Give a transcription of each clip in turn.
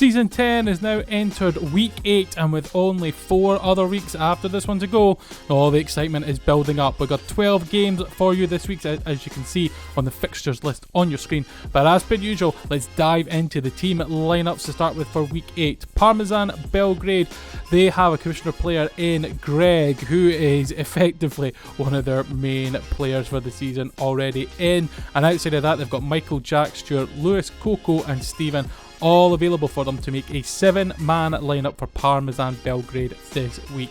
Season 10 is now entered week 8, and with only 4 other weeks after this one to go, all the excitement is building up. We've got 12 games for you this week, as you can see on the fixtures list on your screen. But as per usual, let's dive into the team lineups to start with for week 8. Parmesan, Belgrade, they have a commissioner player in Greg, who is effectively one of their main players for the season already in. And outside of that, they've got Michael, Jack, Stuart, Lewis, Coco and Stephen, all available for them to make a 7-man lineup for Parmesan Belgrade this week.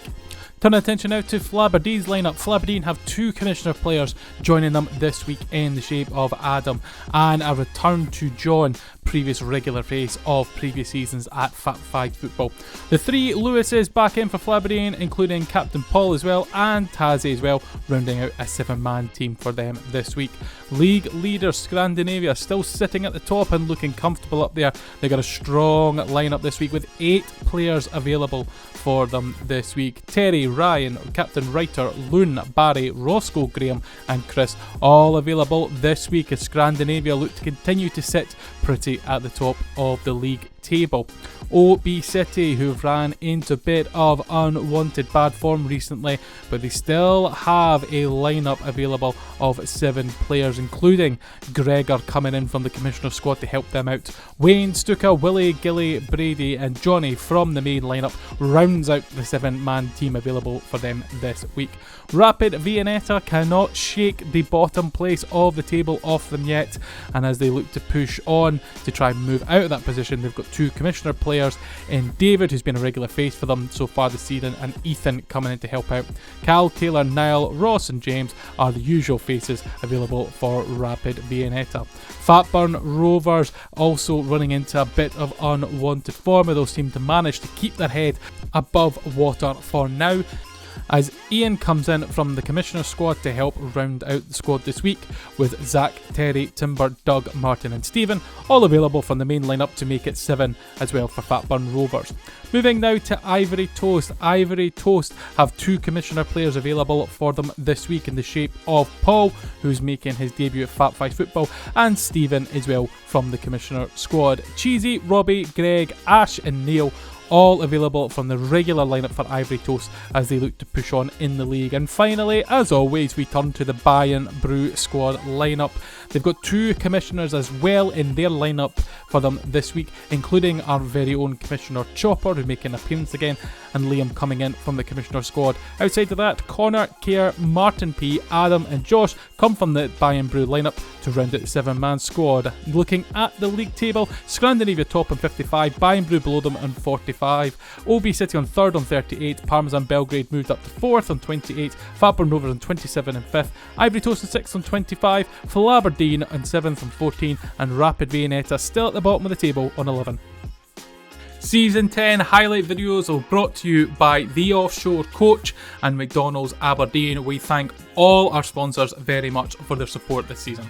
Turn attention now to Flaberdeen's lineup. Flaberdeen have 2 commissioner players joining them this week in the shape of Adam and a return to John, previous regular face of previous seasons at Fat 5 Football. The 3 Lewises back in for Flaberdeen, including Captain Paul as well and Tazi as well, rounding out a 7-man team for them this week. League leader Scrandinavia still sitting at the top and looking comfortable up there. They got a strong lineup this week with 8 players available for them this week. Terry, Ryan, Captain Writer, Loon, Barry, Roscoe, Graham and Chris, all available this week as Scrandinavia look to continue to sit pretty at the top of the league table. O.B City, who've ran into a bit of unwanted bad form recently, but they still have a lineup available of 7 players, including Gregor coming in from the commissioner squad to help them out. Wayne, Stuka, Willie, Gilly, Brady and Johnny from the main lineup rounds out the 7-man team available for them this week. Rapid Viennetta cannot shake the bottom place of the table off them yet, and as they look to push on to try and move out of that position, they've got 2 commissioner players in David, who's been a regular face for them so far this season, and Ethan coming in to help out. Cal, Taylor, Niall, Ross and James are the usual faces available for Rapid Viennetta. Fatburn Rovers also running into a bit of unwanted form, although seem to manage to keep their head above water for now, as Ian comes in from the commissioner squad to help round out the squad this week, with Zach, Terry, Timber, Doug, Martin and Stephen all available from the main lineup to make it 7 as well for Fatburn Rovers. Moving now to Ivory Toast. Ivory Toast have 2 commissioner players available for them this week in the shape of Paul, who's making his debut at Fat 5 Football, and Stephen as well from the commissioner squad. Cheesy, Robbie, Greg, Ash and Neil all available from the regular lineup for Ivory Toast as they look to push on in the league. And finally, as always, we turn to the Bayern Bru squad lineup. They've got 2 commissioners as well in their lineup for them this week, including our very own Commissioner Chopper, who's making an appearance again, and Liam coming in from the commissioner squad. Outside of that, Connor, Kerr, Martin P, Adam and Josh come from the Bayern Bru lineup to round out the 7-man squad. Looking at the league table, Scrandinavia top on 55, Bayern Bru below them on 45, O.B City on 3rd on 38, Parmesan Belgrade moved up to 4th on 28, Fatburn Rovers on 27 and 5th, Ivory Toast on 6th on 25, Flaberdeen on 7th on 14, and Rapid Viennetta still at the bottom of the table on 11. Season 10 highlight videos are brought to you by The Offshore Coach and McDonald's Aberdeen. We thank all our sponsors very much for their support this season.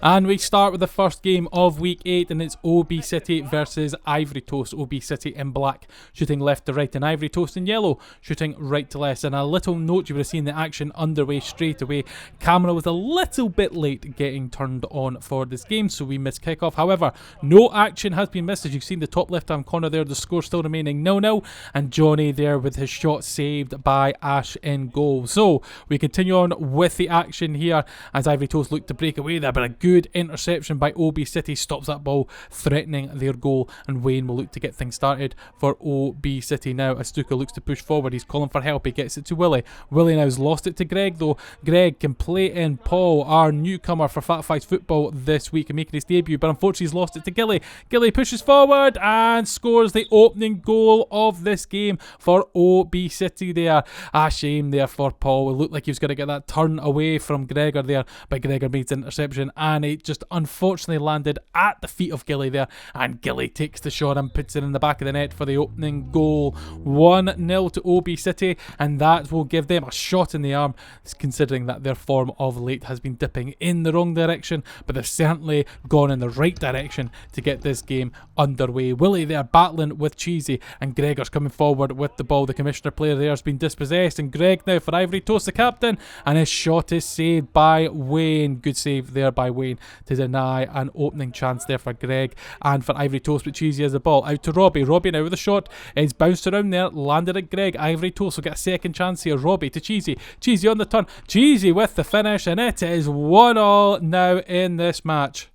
And we start with the first game of week 8, and it's O.B City versus Ivory Toast. O.B City in black, shooting left to right, and Ivory Toast in yellow, shooting right to left. And a little note, you would have seen the action underway straight away. Camera was a little bit late getting turned on for this game, so we missed kickoff. However, no action has been missed. As you've seen the top left-hand corner there, the score still remaining 0-0, and Johnny there with his shot saved by Ash in goal. So we continue on with the action here as Ivory Toast look to break away there, but a good interception by O.B City stops that ball threatening their goal, and Wayne will look to get things started for O.B City now as Stuka looks to push forward. He's calling for help, he gets it to Willie. Willie now has lost it to Greg though. Greg can play in Paul, our newcomer for Fat 5 Football this week and making his debut, but unfortunately he's lost it to Gilly. Gilly pushes forward and scores the opening goal of this game for O.B City there. A shame there for Paul. It looked like he was going to get that turn away from Gregor there, but Gregor made the interception and it just unfortunately landed at the feet of Gilly there, and Gilly takes the shot and puts it in the back of the net for the opening goal. 1-0 to O.B City, and that will give them a shot in the arm, considering that their form of late has been dipping in the wrong direction, but they've certainly gone in the right direction to get this game underway. Willie there battling with Cheesy, and Gregor's coming forward with the ball. The commissioner player there has been dispossessed, and Greg now for Ivory Toast, the captain, and his shot is saved by Wayne. Good save there by Wayne. Wayne to deny an opening chance there for Greg and for Ivory Toast, but Cheesy has the ball out to Robbie. Robbie now with a shot. It's bounced around there, landed at Greg. Ivory Toast will get a second chance here. Robbie to Cheesy. Cheesy on the turn. Cheesy with the finish, and it is 1-1 now in this match.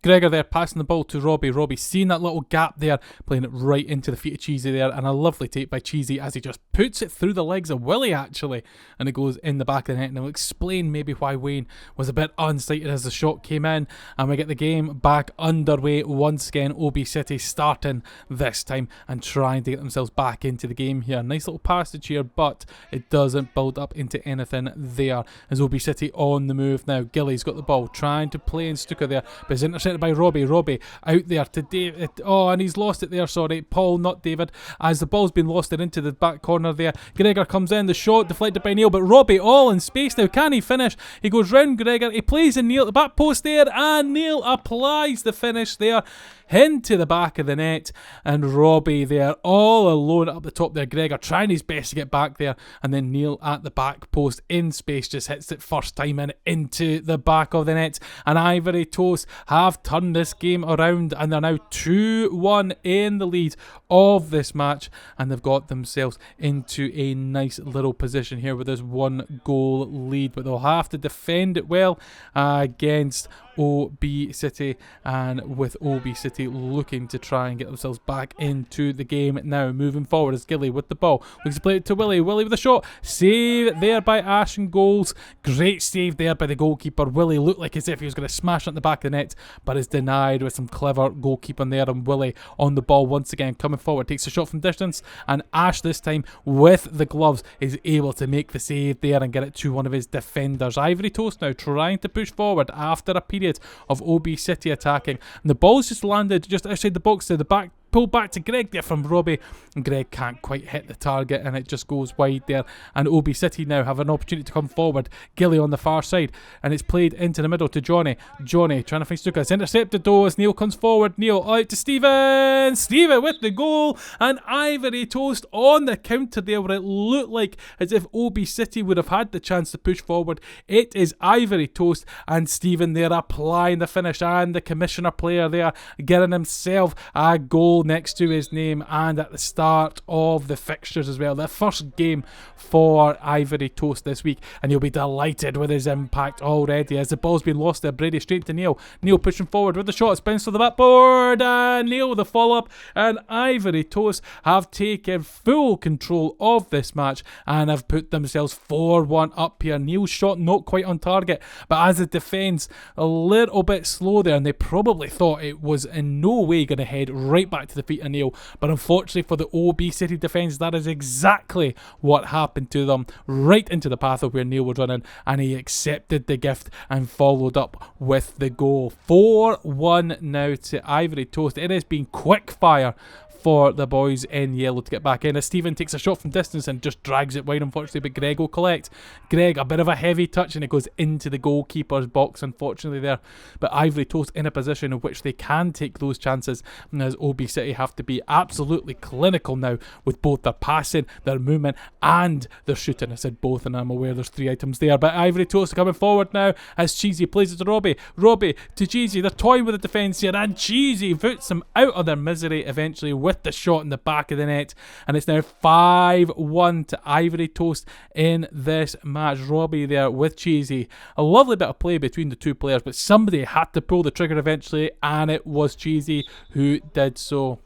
Gregor there passing the ball to Robbie. Robbie seeing that little gap there, playing it right into the feet of Cheesy there, and a lovely take by Cheesy as he just puts it through the legs of Willie actually, and it goes in the back of the net. And it'll explain maybe why Wayne was a bit unsighted as the shot came in, and we get the game back underway once again. O.B City starting this time and trying to get themselves back into the game here. Nice little passage here, but it doesn't build up into anything there as O.B City on the move now. Gilly's got the ball, trying to play in Stuka there, but it's intercepted by Robbie. Robbie out there to David. Oh, and he's lost it there, sorry. Paul, not David, as the ball's been lost into the back corner there. Gregor comes in, the shot deflected by Neil, but Robbie all in space now. Can he finish? He goes round Gregor, he plays in Neil at the back post there, and Neil applies the finish there into the back of the net, and Robbie there all alone up the top there. Gregor trying his best to get back there, and then Neil at the back post in space just hits it first time in into the back of the net, and Ivory Toast have turned this game around, and they're now 2-1 in the lead of this match, and they've got themselves into a nice little position here with this 1-goal lead, but they'll have to defend it well against O.B City, and with O.B City looking to try and get themselves back into the game now. Moving forward is Gilly with the ball, looks to play it to Willie. Willie with a shot, save there by Ashen Goals. Great save there by the goalkeeper. Willie looked like as if he was going to smash it at the back of the net, but is denied with some clever goalkeeping there, and Willie on the ball once again coming forward, takes a shot from distance, and Ash this time with the gloves is able to make the save there and get it to one of his defenders. Ivory Toast now trying to push forward after a period of O.B City attacking, and the ball's just landed just outside the box to the back. Pull back to Greg there from Robbie, and Greg can't quite hit the target, and it just goes wide there, and O.B City now have an opportunity to come forward. Gilly on the far side, and it's played into the middle to Johnny. Johnny trying to find Stuka. It's intercepted though as Neil comes forward. Neil out to Stephen. Stephen with the goal, and Ivory Toast on the counter there where it looked like as if O.B City would have had the chance to push forward. It is Ivory Toast and Stephen there applying the finish, and the commissioner player there getting himself a goal next to his name, and at the start of the fixtures as well. The first game for Ivory Toast this week, and you'll be delighted with his impact already as the ball's been lost there. Brady straight to Neil. Neil pushing forward with the shot. It's bounced to the backboard, and Neil with the follow-up, and Ivory Toast have taken full control of this match and have put themselves 4-1 up here. Neil's shot not quite on target, but as the defence a little bit slow there, and they probably thought it was in no way going to head right back to the feet of Neil, but unfortunately for the O.B City defence, that is exactly what happened to them, right into the path of where Neil was running, and he accepted the gift and followed up with the goal. 4-1 now to Ivory Toast. It has been quick fire for the boys in yellow to get back in, as Stephen takes a shot from distance and just drags it wide, unfortunately, but Greg will collect. Greg, a bit of a heavy touch, and it goes into the goalkeeper's box, unfortunately there, but Ivory Toast in a position in which they can take those chances, and as O.B City have to be absolutely clinical now with both their passing, their movement, and their shooting. I said both, and I'm aware there's 3 items there, but Ivory Toast coming forward now as Cheesy plays it to Robbie. Robbie to Cheesy. They're toying with the defence here, and Cheesy puts them out of their misery eventually with the shot in the back of the net, and it's now 5-1 to Ivory Toast in this match. Robbie there with Cheesy. A lovely bit of play between the two players, but somebody had to pull the trigger eventually, and it was Cheesy who did so.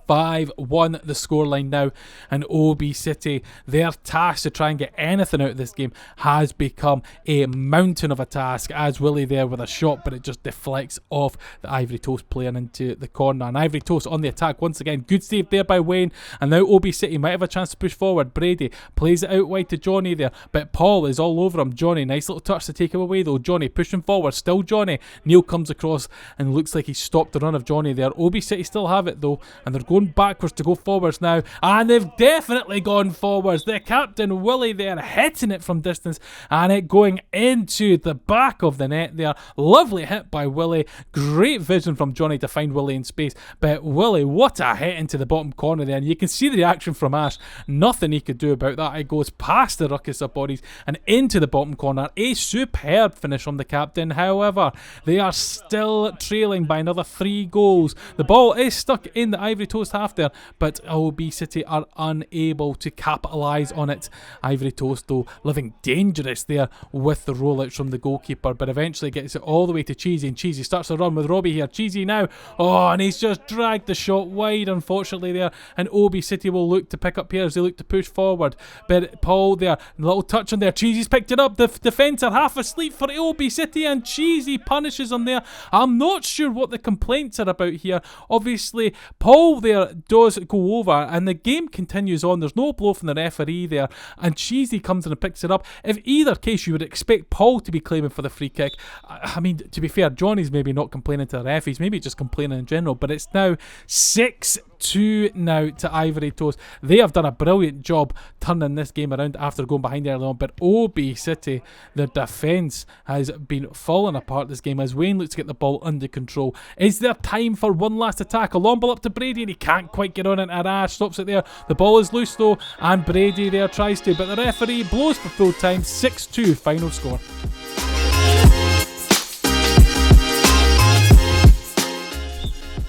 5-1 the scoreline now, and O.B City, their task to try and get anything out of this game has become a mountain of a task, as Willie there with a shot, but it just deflects off the Ivory Toast playing into the corner, and Ivory Toast on the attack once again. Good save there by Wayne, and now O.B City might have a chance to push forward. Brady plays it out wide to Johnny there, but Paul is all over him. Johnny, nice little touch to take him away though. Johnny pushing forward, still Johnny. Neil comes across and looks like he stopped the run of Johnny there. O.B City still have it though, and they're going going backwards to go forwards now, and they've definitely gone forwards. The captain Willie there hitting it from distance and it going into the back of the net there. Lovely hit by Willie. Great vision from Johnny to find Willie in space, but Willie, what a hit into the bottom corner there, and you can see the reaction from Ash. Nothing he could do about that. It goes past the ruckus of bodies and into the bottom corner. A superb finish from the captain. However, they are still trailing by another 3 goals. The ball is stuck in the Ivory Toast half there, but O.B City are unable to capitalise on it. Ivory Toast, though, living dangerous there with the rollouts from the goalkeeper, but eventually gets it all the way to Cheesy, and Cheesy starts to run with Robbie here. Cheesy now, and he's just dragged the shot wide, unfortunately, there, and O.B City will look to pick up here as they look to push forward. But Paul there, little touch on there. Cheesy's picked it up. The defence are half asleep for O.B City, and Cheesy punishes him there. I'm not sure what the complaints are about here. Obviously, Paul there does go over, and the game continues on. There's no blow from the referee there, and Cheesy comes in and picks it up. If either case, you would expect Paul to be claiming for the free kick. I mean, to be fair, Johnny's maybe not complaining to the ref, he's maybe just complaining in general, but it's now 6-2 now to Ivory Toast. They have done a brilliant job turning this game around after going behind early on, but O.B City, their defence has been falling apart this game as Wayne looks to get the ball under control. Is there time for one last attack? A long ball up to Brady, and he can't quite get on it, and Ash stops it there. The ball is loose though, and Brady there tries to, but the referee blows for full time. 6-2 final score.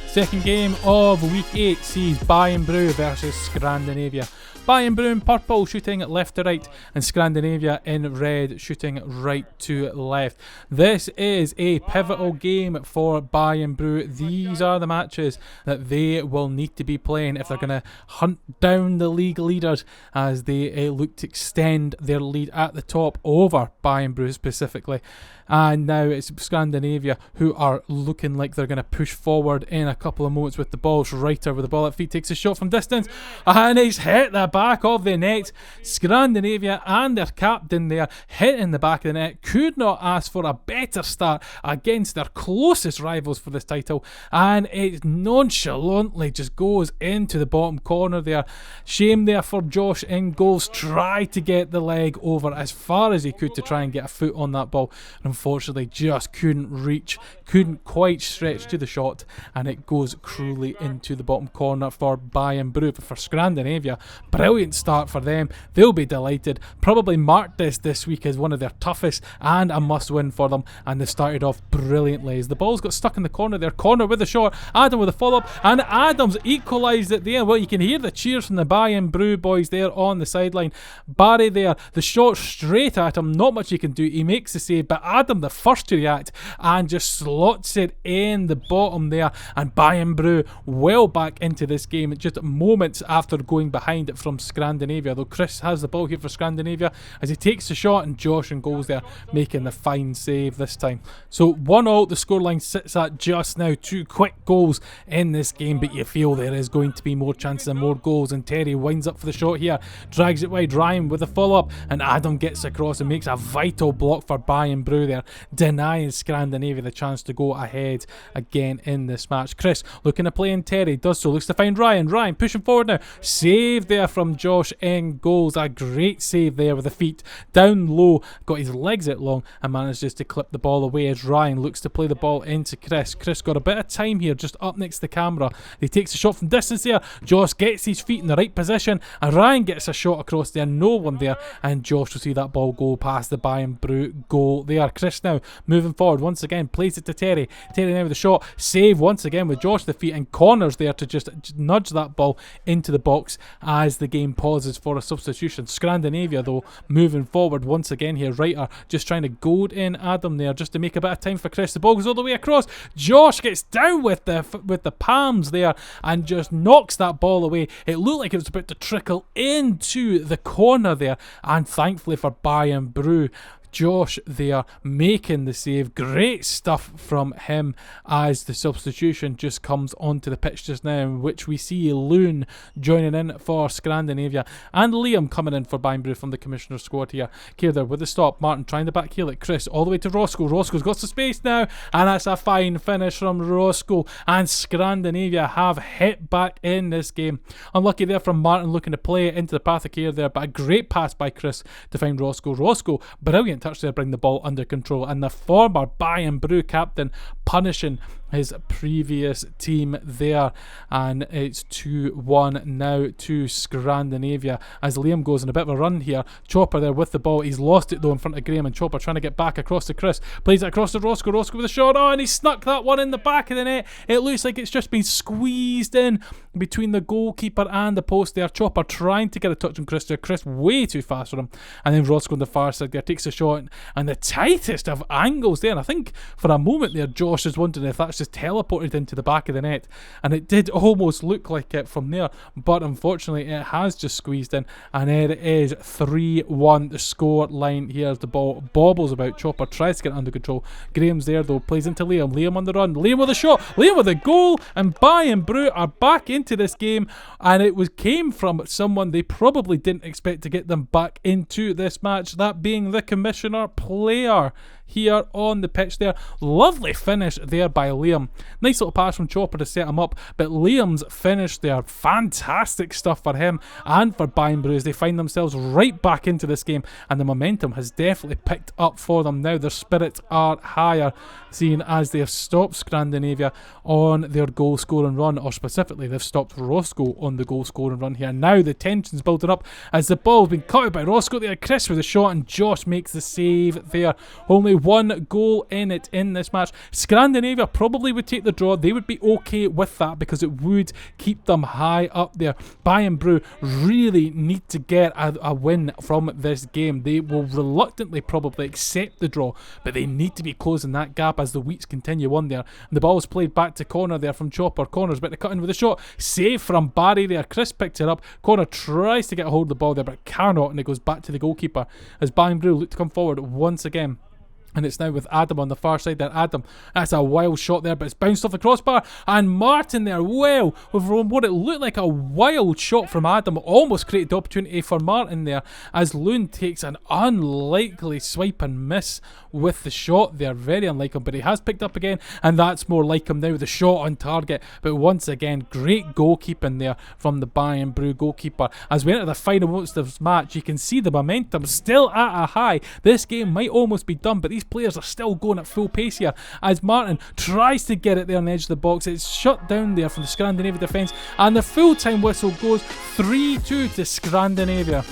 Second game of week 8 sees Bayern Bru versus Scrandinavia. Bayern Bru in purple shooting left to right, and Scrandinavia in red shooting right to left. This is a pivotal game for Bayern Bru. These are the matches that they will need to be playing if they're going to hunt down the league leaders as they look to extend their lead at the top over Bayern Bru specifically. And now it's Scandinavia who are looking like they're going to push forward in a couple of moments with the ball. Schreiter with the ball at feet takes a shot from distance, and he's hit the back of the net. Scandinavia and their captain there hitting the back of the net. Could not ask for a better start against their closest rivals for this title, and it nonchalantly just goes into the bottom corner there. Shame there for Josh in goals. Tried to get the leg over as far as he could to try and get a foot on that ball, and unfortunately just couldn't reach, couldn't quite stretch to the shot, and it goes cruelly into the bottom corner for Bayern Bru. But for Scandinavia, brilliant start for them. They'll be delighted. Probably marked this week as one of their toughest and a must win for them, and they started off brilliantly as the ball's got stuck in the corner there. Corner with the shot, Adam with a follow up, and Adams equalised it there. Well, you can hear the cheers from the Bayern Bru boys there on the sideline. Barry there, the shot straight at him, not much he can do. He makes the save, but Adam the first to react and just slots it in the bottom there, and Bayern Bru well back into this game just moments after going behind it from Scandinavia, though Chris has the ball here for Scandinavia as he takes the shot, and Josh and goals there making the fine save this time. So 1-0 the scoreline sits at just now. 2 quick goals in this game, but you feel there is going to be more chances and more goals, and Terry winds up for the shot here, drags it wide. Ryan with a follow up, and Adam gets across and makes a vital block for Bayern Bru there, denying Scandinavia the chance to go ahead again in this match. Chris looking to play in Terry, does so, looks to find Ryan pushing forward now, save there from Josh in goals. A great save there with the feet down low, got his legs out long and manages to clip the ball away as Ryan looks to play the ball into Chris. Chris got a bit of time here just up next to the camera. He takes a shot from distance there. Josh gets his feet in the right position, and Ryan gets a shot across there, no one there, and Josh will see that ball go past the Bayern Bru goal there. Chris now moving forward once again, plays it to Terry. Terry now with the shot, save once again with Josh the feet, and corners there to just nudge that ball into the box as the game pauses for a substitution. Scandinavia though moving forward once again here. Reiter just trying to goad in Adam there just to make a bit of time for Chris. The ball goes all the way across. Josh gets down with the palms there and just knocks that ball away. It looked like it was about to trickle into the corner there, and thankfully for Bayern Bru, Josh there making the save. Great stuff from him as the substitution just comes onto the pitch just now, in which we see Loon joining in for Scrandinavia and Liam coming in for Bayern Bru from the Commissioner's squad here. Kerr with the stop. Martin trying to back heel at Chris all the way to Roscoe. Roscoe's got some space now, and that's a fine finish from Roscoe, and Scrandinavia have hit back in this game. Unlucky there from Martin looking to play it into the path of Kerr there, but a great pass by Chris to find Roscoe. Roscoe, brilliant touch there, bring the ball under control, and the former Bayern Bru captain punishing his previous team there, and it's 2-1 now to Scrandinavia as Liam goes on a bit of a run here. Chopper there with the ball, he's lost it though in front of Graham, and Chopper trying to get back across to Chris, plays it across to Roscoe. Roscoe with a shot, and he snuck that one in the back of the net. It looks like it's just been squeezed in between the goalkeeper and the post there. Chopper trying to get a touch on Chris there, Chris way too fast for him, and then Roscoe on the far side there takes a shot, and the tightest of angles there, and I think for a moment there Josh is wondering if that's just teleported into the back of the net, and it did almost look like it from there, but unfortunately it has just squeezed in, and there it is, 3-1 the score line here as the ball bobbles about. Chopper tries to get it under control. Graham's there though, plays into Liam. Liam on the run, Liam with a shot, Liam with a goal, and Bayern Bru are back into this game, and it came from someone they probably didn't expect to get them back into this match, that being the Commissioner player here on the pitch there. Lovely finish there by Liam. Nice little pass from Chopper to set him up, but Liam's finish there, fantastic stuff for him and for Bayern Bru as they find themselves right back into this game, and the momentum has definitely picked up for them now. Their spirits are higher, seeing as they have stopped Scandinavia on their goal scoring run, or specifically they've stopped Roscoe on the goal scoring run here. Now the tension's building up as the ball's been caught by Roscoe there. Chris with a shot, and Josh makes the save there. Only one goal in it in this match. Scandinavia probably would take the draw. They would be okay with that because it would keep them high up there. Bayern Bru really need to get a win from this game. They will reluctantly probably accept the draw, but they need to be closing that gap as the weeks continue on there. And the ball's played back to Connor there from Chopper. Connor's about to cut in with a shot. Save from Barry there. Chris picks it up. Connor tries to get a hold of the ball there, but cannot, and it goes back to the goalkeeper as Bayern Bru look to come forward once again. And it's now with Adam on the far side there. Adam, that's a wild shot there, but it's bounced off the crossbar. And Martin there, well, with what it looked like a wild shot from Adam, almost created the opportunity for Martin there, as Loon takes an unlikely swipe and miss with the shot there. Very unlike him, but he has picked up again, and that's more like him now with the shot on target. But once again, great goalkeeping there from the Bayern Bru goalkeeper. As we enter the final moments of this match, you can see the momentum still at a high. This game might almost be done, but these players are still going at full pace here as Martin tries to get it there on the edge of the box. It's shut down there from the Scandinavia defence, and the full-time whistle goes 3-2 to Scandinavia.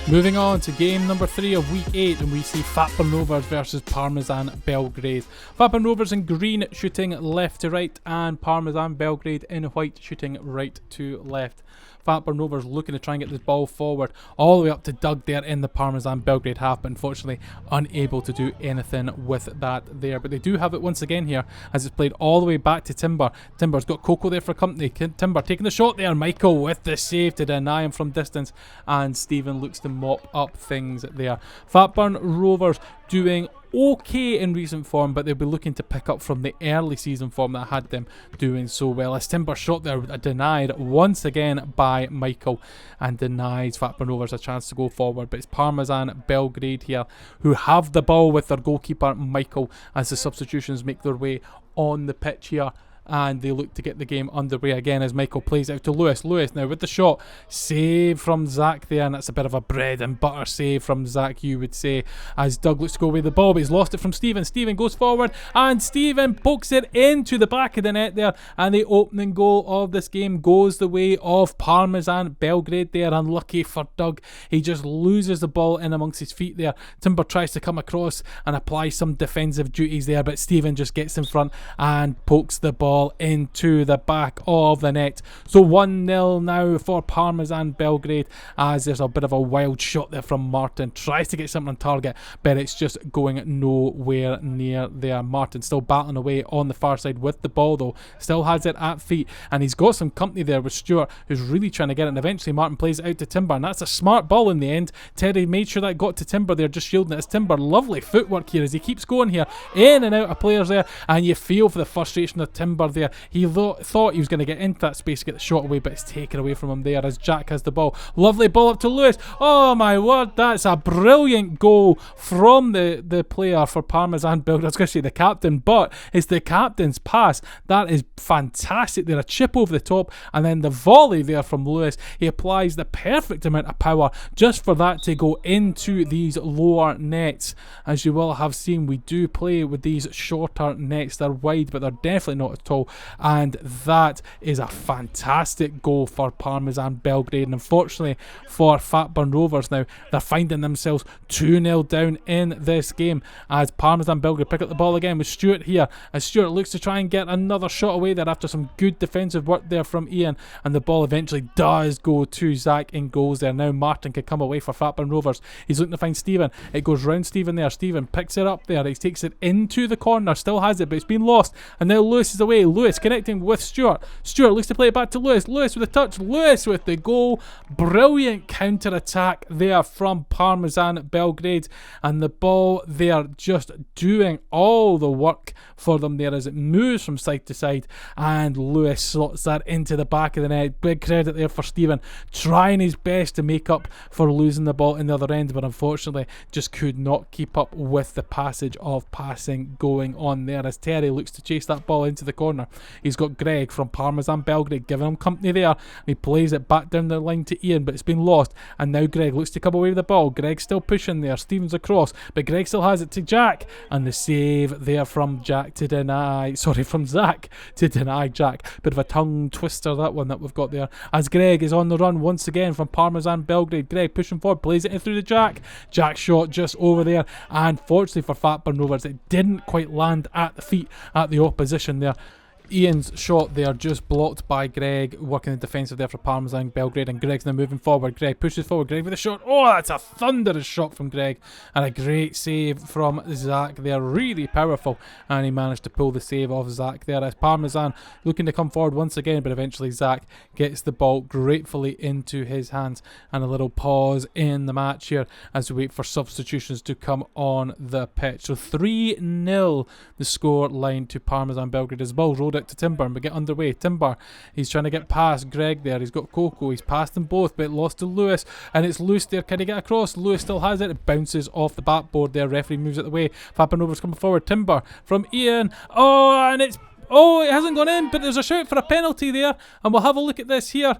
Moving on to game number 3 of week 8, and we see Fatburn Rovers versus Parmesan Belgrade. Fatburn Rovers in green shooting left to right, and Parmesan Belgrade in white shooting right to left. Fatburn Rovers looking to try and get this ball forward all the way up to Doug there in the Parmesan Belgrade half, but unfortunately unable to do anything with that there. But they do have it once again here as it's played all the way back to Timber. Timber's got Coco there for company. Timber taking the shot there. Michael with the save to deny him from distance, and Stephen looks to mop up things there. Fatburn Rovers doing okay in recent form, but they'll be looking to pick up from the early season form that had them doing so well. As Timber shot there denied once again by Michael, and denies Fatburn Rovers a chance to go forward. But it's Parmesan Belgrade here who have the ball with their goalkeeper Michael as the substitutions make their way on the pitch here. And they look to get the game underway again as Michael plays out to Lewis. Lewis now with the shot. Save from Zach there, and that's a bit of a bread and butter save from Zach, you would say, as Doug looks to go away the ball, but he's lost it from Stephen. Stephen goes forward, and Stephen pokes it into the back of the net there, and the opening goal of this game goes the way of Parmesan Belgrade there. Unlucky for Doug, he just loses the ball in amongst his feet there. Timber tries to come across and apply some defensive duties there, but Stephen just gets in front and pokes the ball ball into the back of the net. So 1-0 now for Parmesan Belgrade, as there's a bit of a wild shot there from Martin. Tries to get something on target, but it's just going nowhere near there. Martin still battling away on the far side with the ball though. Still has it at feet, and he's got some company there with Stewart, who's really trying to get it, and eventually Martin plays it out to Timber, and that's a smart ball in the end. Terry made sure that got to Timber there, just shielding it as Timber. Lovely footwork here as he keeps going here, in and out of players there, and you feel for the frustration of Timber there. He thought he was going to get into that space to get the shot away, but it's taken away from him there as Jack has the ball. Lovely ball up to Lewis. Oh my word, that's a brilliant goal from the player for Parmesan Belgrade. I was going to say the captain, but it's the captain's pass. That is fantastic there. A chip over the top, and then the volley there from Lewis. He applies the perfect amount of power just for that to go into these lower nets. As you will have seen, we do play with these shorter nets. They're wide, but they're definitely not at all, and that is a fantastic goal for Parmesan Belgrade. And unfortunately for Fatburn Rovers now, they're finding themselves 2-0 down in this game as Parmesan Belgrade pick up the ball again with Stewart here, as Stewart looks to try and get another shot away there after some good defensive work there from Ian, and the ball eventually does go to Zach in goals there. Now Martin can come away for Fatburn Rovers. He's looking to find Stephen. It goes round Stephen there. Stephen picks it up there. He takes it into the corner, still has it, but it's been lost, and now Lewis is away. Lewis connecting with Stewart. Stewart looks to play it back to Lewis. Lewis with a touch. Lewis with the goal. Brilliant counter attack there from Parmesan Belgrade, and the ball there just doing all the work for them there as it moves from side to side, and Lewis slots that into the back of the net. Big credit there for Stephen, trying his best to make up for losing the ball in the other end, but unfortunately just could not keep up with the passage of passing going on there as Terry looks to chase that ball into the corner. He's got Greg from Parmesan Belgrade giving him company there, and he plays it back down the line to Ian, but it's been lost, and now Greg looks to come away with the ball. Greg's still pushing there. Stephen's across, but Greg still has it to Jack, and the save there from Zach to deny Jack. Bit of a tongue twister that one that we've got there, as Greg is on the run once again from Parmesan Belgrade. Greg pushing forward, plays it in through to Jack. Jack shot just over there, and fortunately for Fatburn Rovers, it didn't quite land at the feet at the opposition there. Ian's shot there just blocked by Greg, working the defensive there for Parmesan Belgrade, and Greg's now moving forward. Greg pushes forward. Greg with a shot. Oh, that's a thunderous shot from Greg, and a great save from Zach there. Really powerful, and he managed to pull the save off Zach there as Parmesan looking to come forward once again, but eventually Zach gets the ball gratefully into his hands, and a little pause in the match here as we wait for substitutions to come on the pitch. So 3-0 the score line to Parmesan Belgrade as the ball rolled to Timber, and we get underway. Timber, he's trying to get past Greg there. He's got Coco. He's passed them both, but lost to Lewis, and it's loose there. Can he get across? Lewis still has it. It bounces off the backboard there. Referee moves it away. Fatburn Rovers coming forward. Timber from Ian. Oh, and it hasn't gone in, but there's a shout for a penalty there, and we'll have a look at this here.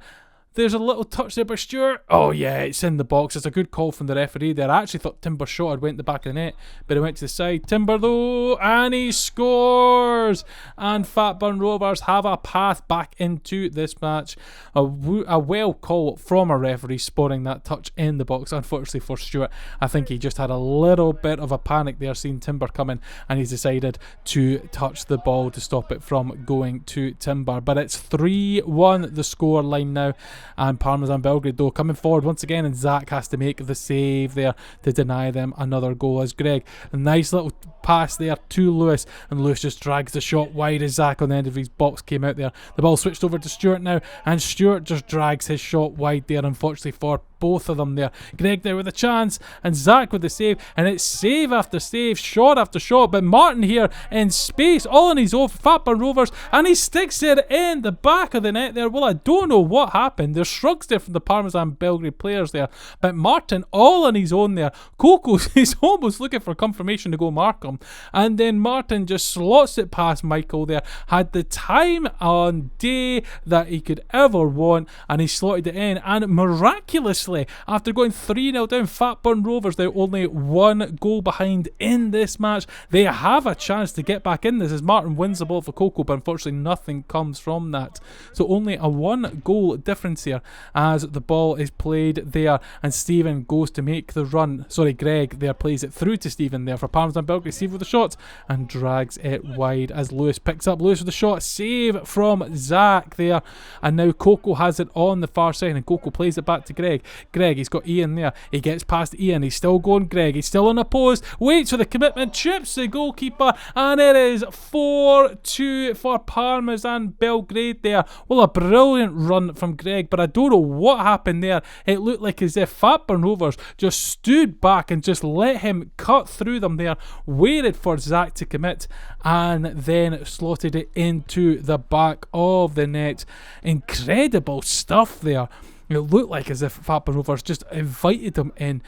There's a little touch there by Stewart. Oh yeah, it's in the box. It's a good call from the referee there. I actually thought Timber shot had went the back of the net, but it went to the side. Timber though, and he scores! And Fatburn Rovers have a path back into this match. A well call from a referee spotting that touch in the box. Unfortunately for Stewart, I think he just had a little bit of a panic there seeing Timber coming, and he's decided to touch the ball to stop it from going to Timber. But it's 3-1 the score line now. And Parmesan Belgrade though coming forward once again, and Zach has to make the save there to deny them another goal as Greg, a nice little pass there to Lewis, and Lewis just drags the shot wide as Zach on the end of his box came out there. The ball switched over to Stewart now, and Stewart just drags his shot wide there, unfortunately for both of them there. Greg there with a chance, and Zach with the save, and it's save after save, shot after shot, but Martin here in space, all on his own, Fatburn Rovers, and he sticks it in the back of the net there. Well, I don't know what happened. There's shrugs there from the Parmesan Belgrade players there, but Martin all on his own there. Coco is almost looking for confirmation to go mark him, and then Martin just slots it past Michael there. Had the time on day that he could ever want, and he slotted it in, and miraculously eventually, after going 3-0 down, Fatburn Rovers, they're only 1 goal behind in this match. They have a chance to get back in this as Martin wins the ball for Coco, but unfortunately nothing comes from that. So only a 1 goal difference here as the ball is played there, and Stephen goes to make the run. Sorry, Greg there plays it through to Stephen there for Parmesan Belgrade. Steve with the shot and drags it wide as Lewis picks up. Lewis with the shot, save from Zach there, and now Coco has it on the far side, and Coco plays it back to Greg. Greg, he's got Ian there. He gets past Ian. He's still going Greg. He's still on a post. Waits for the commitment. Chips the goalkeeper. And it is 4-2 for Parmesan Belgrade there. Well, a brilliant run from Greg, but I don't know what happened there. It looked like as if Fatburn Rovers just stood back and just let him cut through them there. Waited for Zach to commit and then slotted it into the back of the net. Incredible stuff there. It looked like as if Fatburn Rovers just invited him in.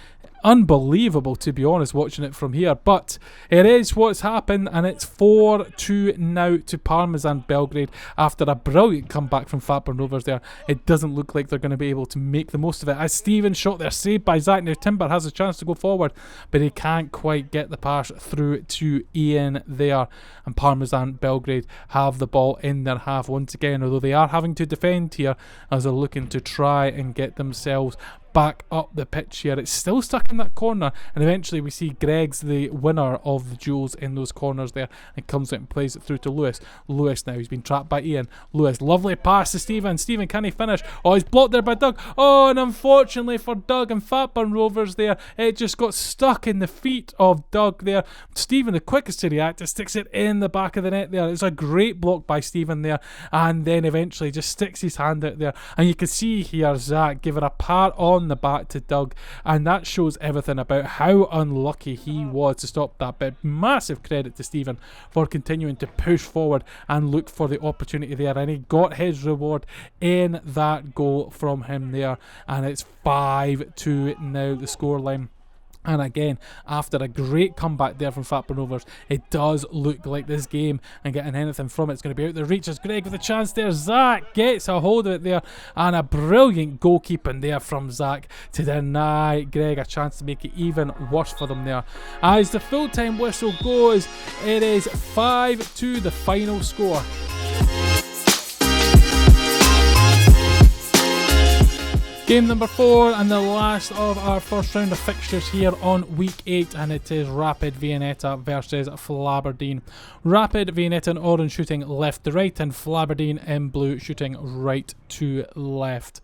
Unbelievable, to be honest, watching it from here, but it is what's happened, and it's 4-2 now to Parmesan Belgrade after a brilliant comeback from Fatburn Rovers there. It doesn't look like they're going to be able to make the most of it as Stephen shot there, saved by Zach. Now Timber has a chance to go forward, but he can't quite get the pass through to Ian there, and Parmesan Belgrade have the ball in their half once again, although they are having to defend here as they're looking to try and get themselves back up the pitch here. It's still stuck in that corner, and eventually we see Greg's the winner of the duels in those corners there, and comes out and plays it through to Lewis. Lewis now, he's been trapped by Ian. Lewis, lovely pass to Stephen. Stephen, can he finish? Oh, he's blocked there by Doug. Oh, and unfortunately for Doug and Fatburn Rovers there, it just got stuck in the feet of Doug there. Stephen, the quickest to react, sticks it in the back of the net there. It's a great block by Stephen there, and then eventually just sticks his hand out there, and you can see here Zach give it a pat on the back to Doug, and that shows everything about how unlucky he was to stop that. But massive credit to Stephen for continuing to push forward and look for the opportunity there, and he got his reward in that goal from him there, and it's 5-2 now the scoreline. And again, after a great comeback there from Fatburn Rovers, it does look like this game and getting anything from it's going to be out the reach as Greg with a chance there. Zach gets a hold of it there, and a brilliant goalkeeping there from Zach to deny Greg a chance to make it even worse for them there. As the full-time whistle goes, it is 5-2 the final score. Game number 4 and the last of our first round of fixtures here on week 8, and it is Rapid Viennetta versus Flaberdeen. Rapid Viennetta in orange shooting left to right, and Flaberdeen in blue shooting right to left.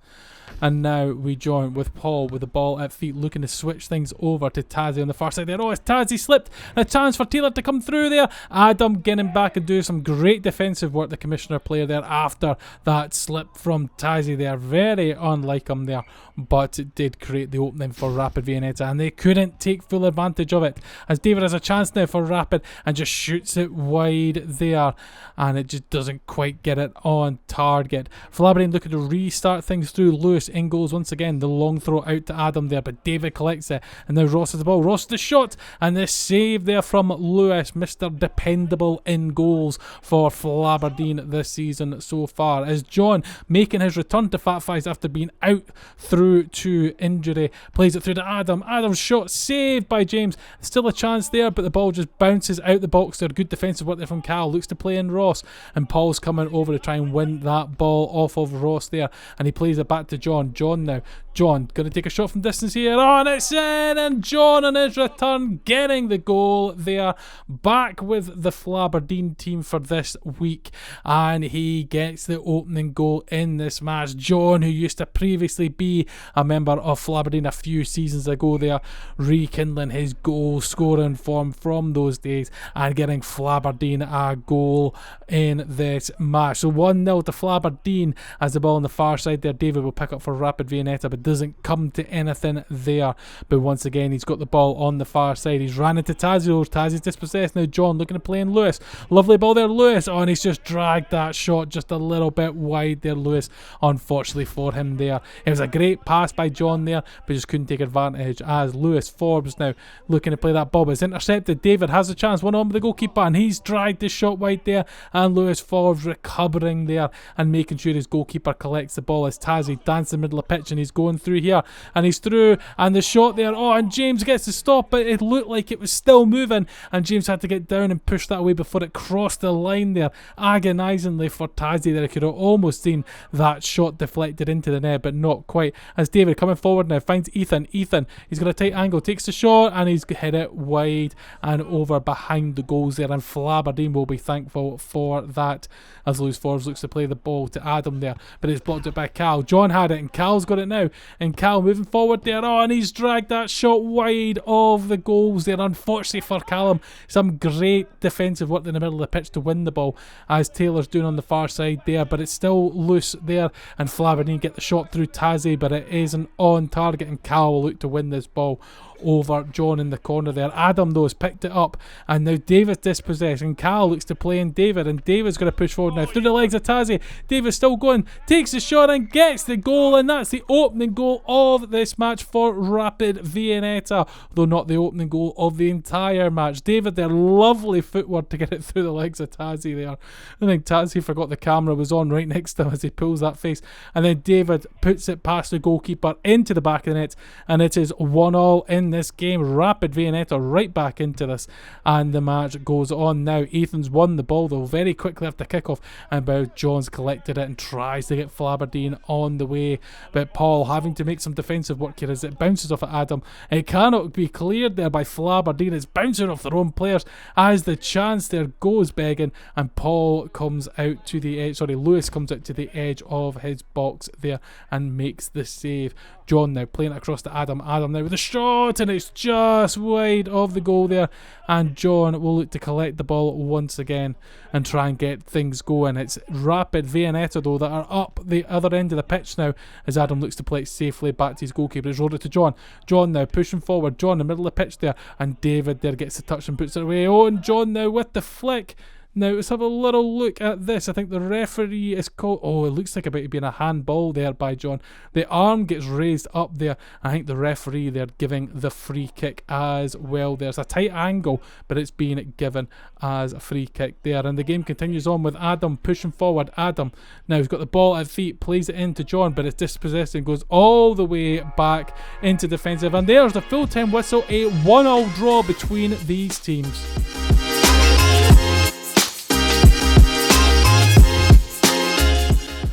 And now we join with Paul with the ball at feet, looking to switch things over to Tazzy on the far side there. Oh, it's Tazzy slipped. A chance for Taylor to come through there. Adam getting back and do some great defensive work, the commissioner player there, after that slip from Tazzy there. Very unlike him there, but it did create the opening for Rapid Viennetta, and they couldn't take full advantage of it, as David has a chance now for Rapid and just shoots it wide there, and it just doesn't quite get it on target. Flaberdeen looking to restart things through. Lewis in goals once again. The long throw out to Adam there, but David collects it, and now Ross has the ball. Ross the shot, and the save there from Lewis, Mr. Dependable in goals for Flaberdeen this season so far, as John making his return to Fat Fives after being out through to injury, plays it through to Adam. Adam's shot saved by James. Still a chance there, but the ball just bounces out the box there. Good defensive work there from Cal. Looks to play in Ross, and Paul's coming over to try and win that ball off of Ross there, and he plays it back to John. John now. John going to take a shot from distance here. Oh, and it's in, and John on his return getting the goal there. Back with the Flaberdeen team for this week, and he gets the opening goal in this match. John, who used to previously be a member of Flaberdeen a few seasons ago there, rekindling his goal scoring form from those days and getting Flaberdeen a goal in this match. So 1-0 to Flaberdeen as the ball on the far side there. David will pick up for Rapid Viennetta, but doesn't come to anything there. But once again, he's got the ball on the far side. He's ran into Tazio. Tazio's dispossessed. Now John looking to play in Lewis. Lovely ball there, Lewis. Oh, and he's just dragged that shot just a little bit wide there, Lewis. Unfortunately for him there. It was a great pass by John there, but just couldn't take advantage, as Lewis Forbes now looking to play that ball. It's intercepted. David has a chance. One on with the goalkeeper, and he's dragged the shot wide there, and Lewis Forbes recovering there and making sure his goalkeeper collects the ball as Tazzy dances advance in the middle of the pitch, and he's going through here, and he's through, and the shot there, and James gets to stop, but it looked like it was still moving, and James had to get down and push that away before it crossed the line there, agonisingly for Tazzy there. I could have almost seen that shot deflected into the net, but not quite, as David coming forward now finds Ethan, he's got a tight angle, takes the shot, and he's hit it wide and over behind the goals there, and Flaberdeen will be thankful for that, as Lewis Forbes looks to play the ball to Adam there, but it's blocked it by Cal. John had it, and Cal's got it now, and Cal moving forward there, and he's dragged that shot wide of the goals there. Unfortunately for Callum, some great defensive work in the middle of the pitch to win the ball, as Taylor's doing on the far side there, but it's still loose there, and Flaberdeen get the shot through Tazzy, but it isn't on target, and Cal will look to win this ball over John in the corner there. Adam though has picked it up, and now David's dispossessed, and Cal looks to play in David, and David's going to push forward now through the legs of Tazzy. David's still going, takes the shot and gets the goal, and that's the opening goal of this match for Rapid Viennetta, though not the opening goal of the entire match. David there, lovely footwork to get it through the legs of Tazzy there. I think Tazzy forgot the camera was on right next to him as he pulls that face, and then David puts it past the goalkeeper into the back of the net, and it is 1-1 in this game. Rapid Viennetta right back into this, and the match goes on now. Ethan's won the ball though very quickly after kickoff, and Bow John's collected it and tries to get Flaberdeen on the way, but Paul having to make some defensive work here as it bounces off at Adam. It cannot be cleared there by Flaberdeen. It's bouncing off their own players as the chance there goes begging, and Paul comes out to the edge, Lewis comes out to the edge of his box there and makes the save. John now playing it across to Adam. Adam now with a shot, and it's just wide of the goal there, and John will look to collect the ball once again and try and get things going. It's Rapid Viennetta though that are up the other end of the pitch now, as Adam looks to play it safely back to his goalkeeper. He's rolled it to John. John now pushing forward. John in the middle of the pitch there, and David there gets the touch and puts it away. And John now with the flick. Now let's have a little look at this. I think the referee is called, it looks like about to be a handball there by John. The arm gets raised up there. I think the referee there giving the free kick as well. There's a tight angle, but it's being given as a free kick there, and the game continues on with Adam pushing forward. Adam now he's got the ball at feet, plays it into John, but it's dispossessed and goes all the way back into defensive, and there's the full-time whistle. A 1-1 draw between these teams.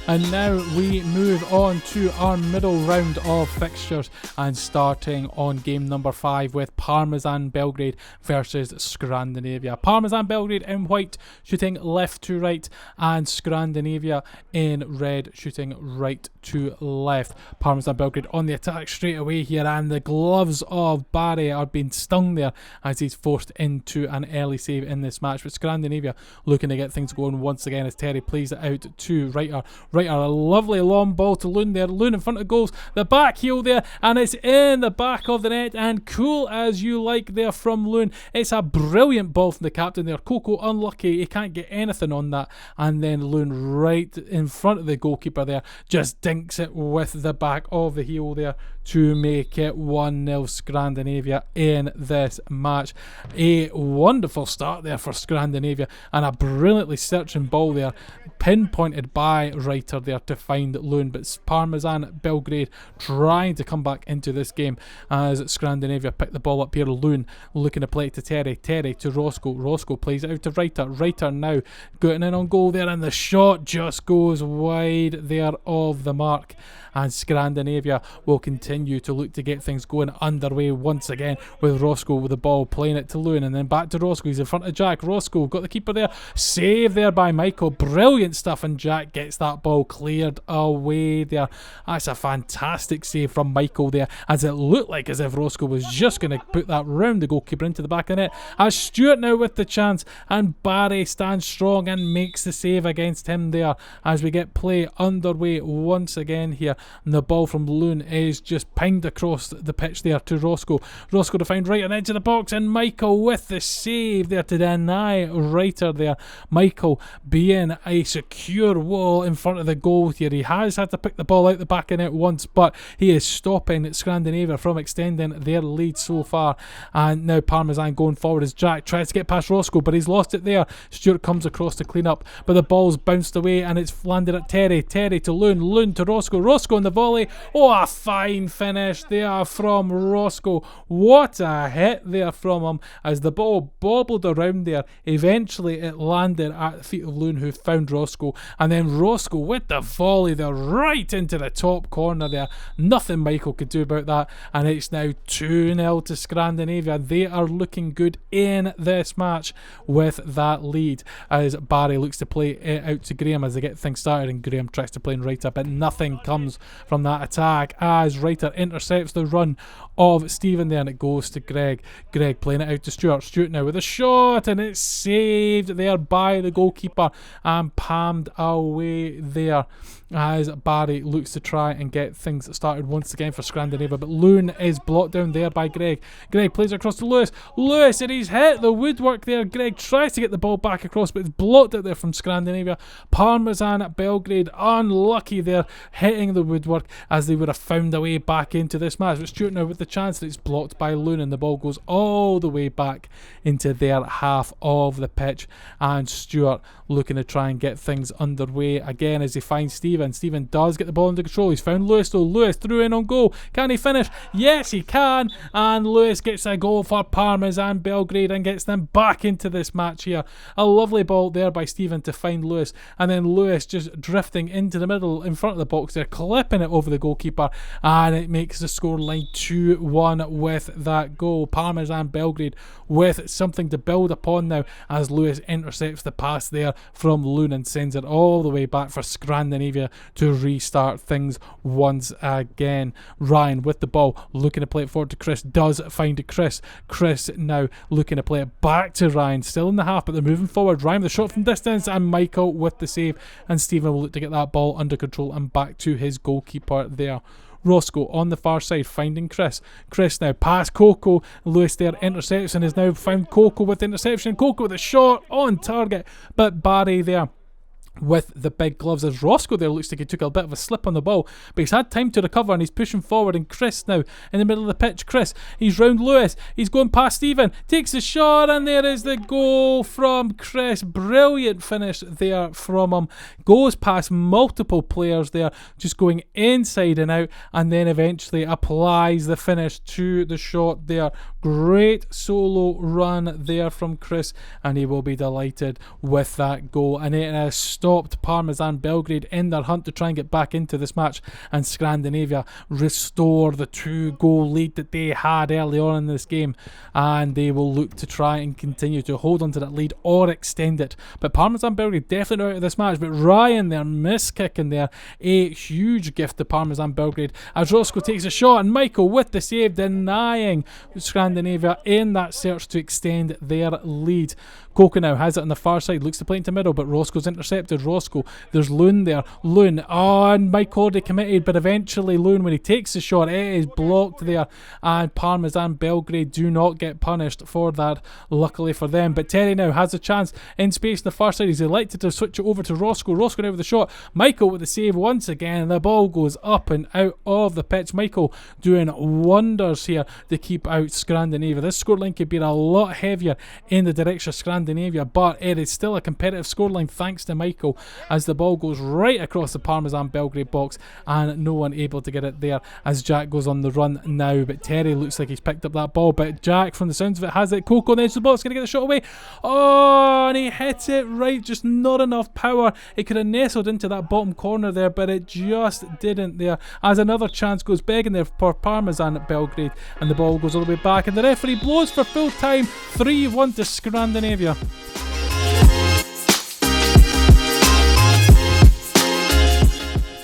And now we move on to our middle round of fixtures, and starting on game number 5 with Parmesan Belgrade versus Scrandinavia. Parmesan Belgrade in white shooting left to right, and Scrandinavia in red shooting right to left. Parmesan Belgrade on the attack straight away here, and the gloves of Barry are being stung there as he's forced into an early save in this match. But Scrandinavia looking to get things going once again as Terry plays it out to Reiter, a lovely long ball to Loon there. Loon in front of goals. The back heel there, and it's in the back of the net, and cool as you like there from Loon. It's a brilliant ball from the captain there. Coco unlucky, he can't get anything on that, and then Loon right in front of the goalkeeper there just dinks it with the back of the heel there to make it 1-0 Scandinavia in this match. A wonderful start there for Scandinavia, and a brilliantly searching ball there, pinpointed by Reiter there to find Loon. But Parmesan Belgrade trying to come back into this game as Scandinavia pick the ball up here. Loon looking to play it to Terry to Roscoe plays it out to Reiter now getting in on goal there, and the shot just goes wide there of the mark, and Scandinavia will continue to look to get things going underway once again with Roscoe with the ball, playing it to Loon, and then back to Roscoe. He's in front of Jack. Roscoe got the keeper there, save there by Michael, brilliant stuff, and Jack gets that ball cleared away there. That's a fantastic save from Michael there, as it looked like as if Roscoe was just going to put that round the goalkeeper into the back of the net. As Stewart now with the chance, and Barry stands strong and makes the save against him there as we get play underway once again here. And the ball from Loon is just pinged across the pitch there to Roscoe to find right on the edge of the box, and Michael with the save there to deny Reiter there. Michael being a secure wall in front of the goal here. He has had to pick the ball out the back of net once, but he is stopping Scrandinavia from extending their lead so far. And now Parmesan going forward as Jack tries to get past Roscoe, but he's lost it there. Stewart comes across to clean up, but the ball's bounced away and it's landed at Terry. Terry to Loon to Roscoe. Roscoe on the volley. Oh, a fine finish there from Roscoe. What a hit there from him as the ball bobbled around there. Eventually it landed at the feet of Loon, who found Roscoe, and then Roscoe with the volley there right into the top corner there. Nothing Michael could do about that, and it's now 2-0 to Scandinavia. They are looking good in this match with that lead as Barry looks to play it out to Graham as they get things started, and Graham tries to play in Reiter, but nothing comes from that attack as Reiter intercepts the run of Stephen there, and it goes to Greg. Greg playing it out to Stewart. Stewart now with a shot, and it's saved there by the goalkeeper and palmed away there as Barry looks to try and get things started once again for Scrandinavia, but Loon is blocked down there by Greg. Greg plays across to Lewis. Lewis, and he's hit the woodwork there. Greg tries to get the ball back across, but it's blocked out there from Scandinavia. Parmesan at Belgrade unlucky there, hitting the woodwork as they would have found a way back into this match. But Stewart now with the chance, that it's blocked by Loon, and the ball goes all the way back into their half of the pitch, and Stewart looking to try and get things underway again as he finds Stephen. Stephen does get the ball under control. He's found Lewis though. Lewis threw in on goal. Can he finish? Yes, he can. And Lewis gets a goal for Parmesan Belgrade and gets them back into this match here. A lovely ball there by Stephen to find Lewis. And then Lewis just drifting into the middle in front of the box there, clipping it over the goalkeeper. And it makes the scoreline 2-1 with that goal. Parmesan Belgrade with something to build upon now as Lewis intercepts the pass there from Loon and sends it all the way back for Scandinavia to restart things once again. Ryan with the ball, looking to play it forward to Chris, does find it. Chris now looking to play it back to Ryan, still in the half, but they're moving forward. Ryan with the shot from distance, and Michael with the save, and Stephen will look to get that ball under control and back to his goalkeeper there. Roscoe on the far side finding Chris. Chris now past Coco. Lewis there intercepts and has now found Coco with the interception. Coco with a shot on target, but Barry there with the big gloves as Roscoe there looks like he took a bit of a slip on the ball, but he's had time to recover and he's pushing forward. And Chris now in the middle of the pitch. Chris, he's round Lewis, he's going past Stephen, takes the shot, and there is the goal from Chris. Brilliant finish there from him. Goes past multiple players there, just going inside and out, and then eventually applies the finish to the shot there. Great solo run there from Chris, and he will be delighted with that goal. And it has stopped Parmesan Belgrade in their hunt to try and get back into this match, and Scandinavia restore the 2-goal lead that they had early on in this game, and they will look to try and continue to hold on to that lead or extend it. But Parmesan Belgrade definitely out of this match, but Ryan there miss-kicking there, a huge gift to Parmesan Belgrade as Roscoe takes a shot, and Michael with the save, denying Scandinavia in that search to extend their lead. Coco now has it on the far side, looks to play into middle, but Roscoe's intercepted. Roscoe, there's Loon there. Loon, and Mike already committed, but eventually Loon, when he takes the shot, it is blocked there, and Parmesan Belgrade do not get punished for that, luckily for them. But Terry now has a chance in space on the far side. He's elected to switch it over to Roscoe. Roscoe now with the shot. Michael with the save once again, and the ball goes up and out of the pitch. Michael doing wonders here to keep out Scrandinavia. This scoreline could be a lot heavier in the direction of Scrandinavia, but it is still a competitive scoreline thanks to Michael as the ball goes right across the Parmesan Belgrade box, and no one able to get it there as Jack goes on the run now. But Terry looks like he's picked up that ball, but Jack, from the sounds of it, has it. Coco on the edge of the box, going to get the shot away. Oh, and he hits it right, just not enough power. It could have nestled into that bottom corner there, but it just didn't there, as another chance goes begging there for Parmesan Belgrade, and the ball goes all the way back, and the referee blows for full time. 3-1 to Scandinavia.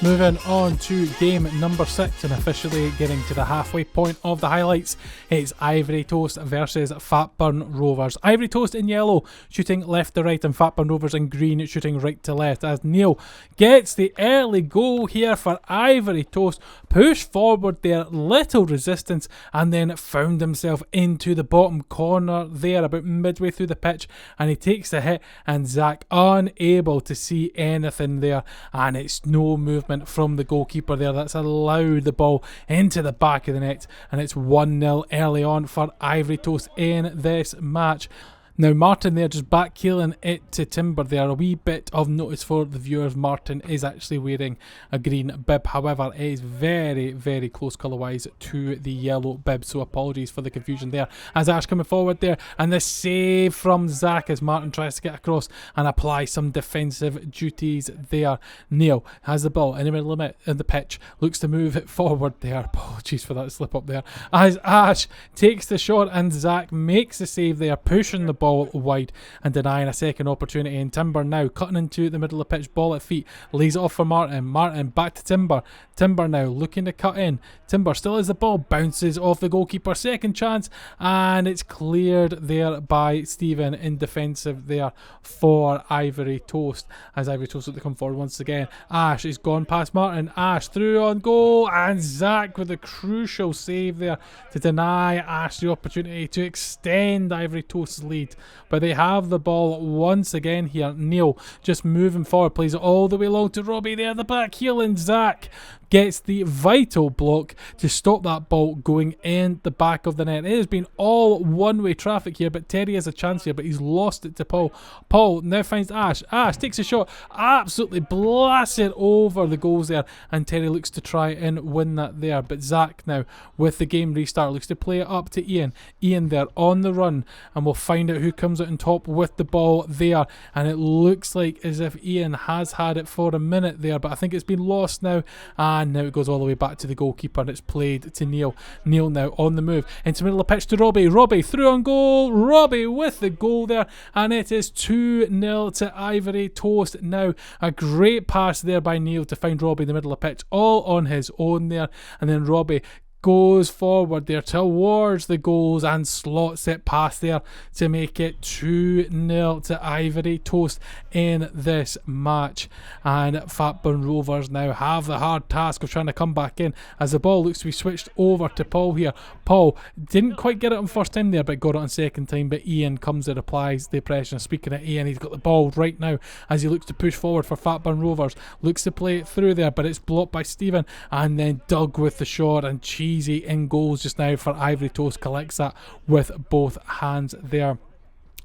Moving on to game number 6 and officially getting to the halfway point of the highlights. It's Ivory Toast versus Fatburn Rovers. Ivory Toast in yellow shooting left to right and Fatburn Rovers in green shooting right to left as Neil gets the early goal here for Ivory Toast. Push forward there, little resistance, and then found himself into the bottom corner there about midway through the pitch, and he takes the hit and Zach unable to see anything there, and it's no movement from the goalkeeper there that's allowed the ball into the back of the net, and it's 1-0 early on for Ivory Toast in this match. Now Martin there just backheeling it to Timber there. A wee bit of notice for the viewers, Martin is actually wearing a green bib, however it is very, very close colour wise to the yellow bib, so apologies for the confusion there. As Ash coming forward there, and the save from Zach as Martin tries to get across and apply some defensive duties there. Neil has the ball in the middle of the pitch, looks to move it forward there, apologies for that slip up there, as Ash takes the shot and Zach makes the save there, pushing the ball wide and denying a second opportunity. And Timber now cutting into the middle of the pitch, ball at feet, lays it off for Martin. Martin back to Timber. Timber now looking to cut in. Timber still has the ball, bounces off the goalkeeper, second chance, and it's cleared there by Stephen in defensive there for Ivory Toast as Ivory Toast look to come forward once again. Ash is gone past Martin. Ash through on goal, and Zach with a crucial save there to deny Ash the opportunity to extend Ivory Toast's lead. But they have the ball once again here. Neil just moving forward, plays it all the way long to Robbie there, the back heel, and Zach gets the vital block to stop that ball going in the back of the net. It has been all one-way traffic here, but Terry has a chance here, but he's lost it to Paul. Paul now finds Ash. Ash takes a shot, absolutely blasts it over the goals there, and Terry looks to try and win that there. But Zach now, with the game restart, looks to play it up to Ian. Ian there on the run, and we'll find out who comes out on top with the ball there. And it looks like as if Ian has had it for a minute there, but I think it's been lost now. And now it goes all the way back to the goalkeeper and it's played to Neil. Neil now on the move into the middle of the pitch to Robbie. Robbie through on goal. Robbie with the goal there, and it is 2-0 to Ivory Toast now. A great pass there by Neil to find Robbie in the middle of the pitch, all on his own there, and then Robbie goes forward there towards the goals and slots it past there to make it 2-0 to Ivory Toast in this match. And Fatburn Rovers now have the hard task of trying to come back in as the ball looks to be switched over to Paul here. Paul didn't quite get it on first time there, but got it on second time, but Ian comes and applies the pressure. Speaking of Ian, he's got the ball right now as he looks to push forward for Fatburn Rovers, looks to play it through there, but it's blocked by Stephen, and then Doug with the shot, and cheesy in goals just now for Ivory Toast, collects that with both hands there.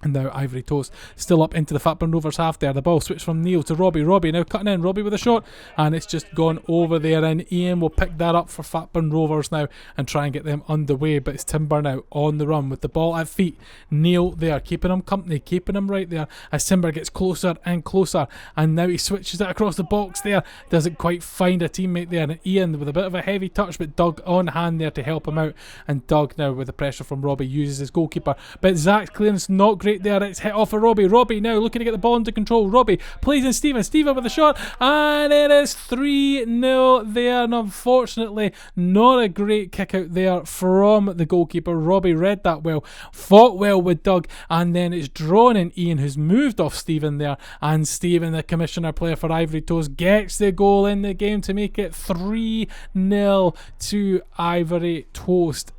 And now Ivory Toast still up into the Fatburn Rovers half there. The ball switched from Neil to Robbie. Robbie now cutting in. Robbie with a shot, and it's just gone over there, and Ian will pick that up for Fatburn Rovers now and try and get them underway. But it's Timber now on the run with the ball at feet. Neil there keeping him company, keeping him right there as Timber gets closer and closer, and now he switches it across the box there. Doesn't quite find a teammate there, and Ian with a bit of a heavy touch, but Doug on hand there to help him out. And Doug now with the pressure from Robbie uses his goalkeeper, but Zach's clearance not great there. It's hit off of Robbie. Robbie now looking to get the ball under control. Robbie plays in Stephen. Stephen with the shot, and it is 3-0 there. And unfortunately, not a great kick out there from the goalkeeper. Robbie read that well, fought well with Doug, and then it's drawn in Ian, who's moved off Stephen there. And Stephen, the commissioner player for Ivory Toast, gets the goal in the game to make it 3-0 to Ivory Toast.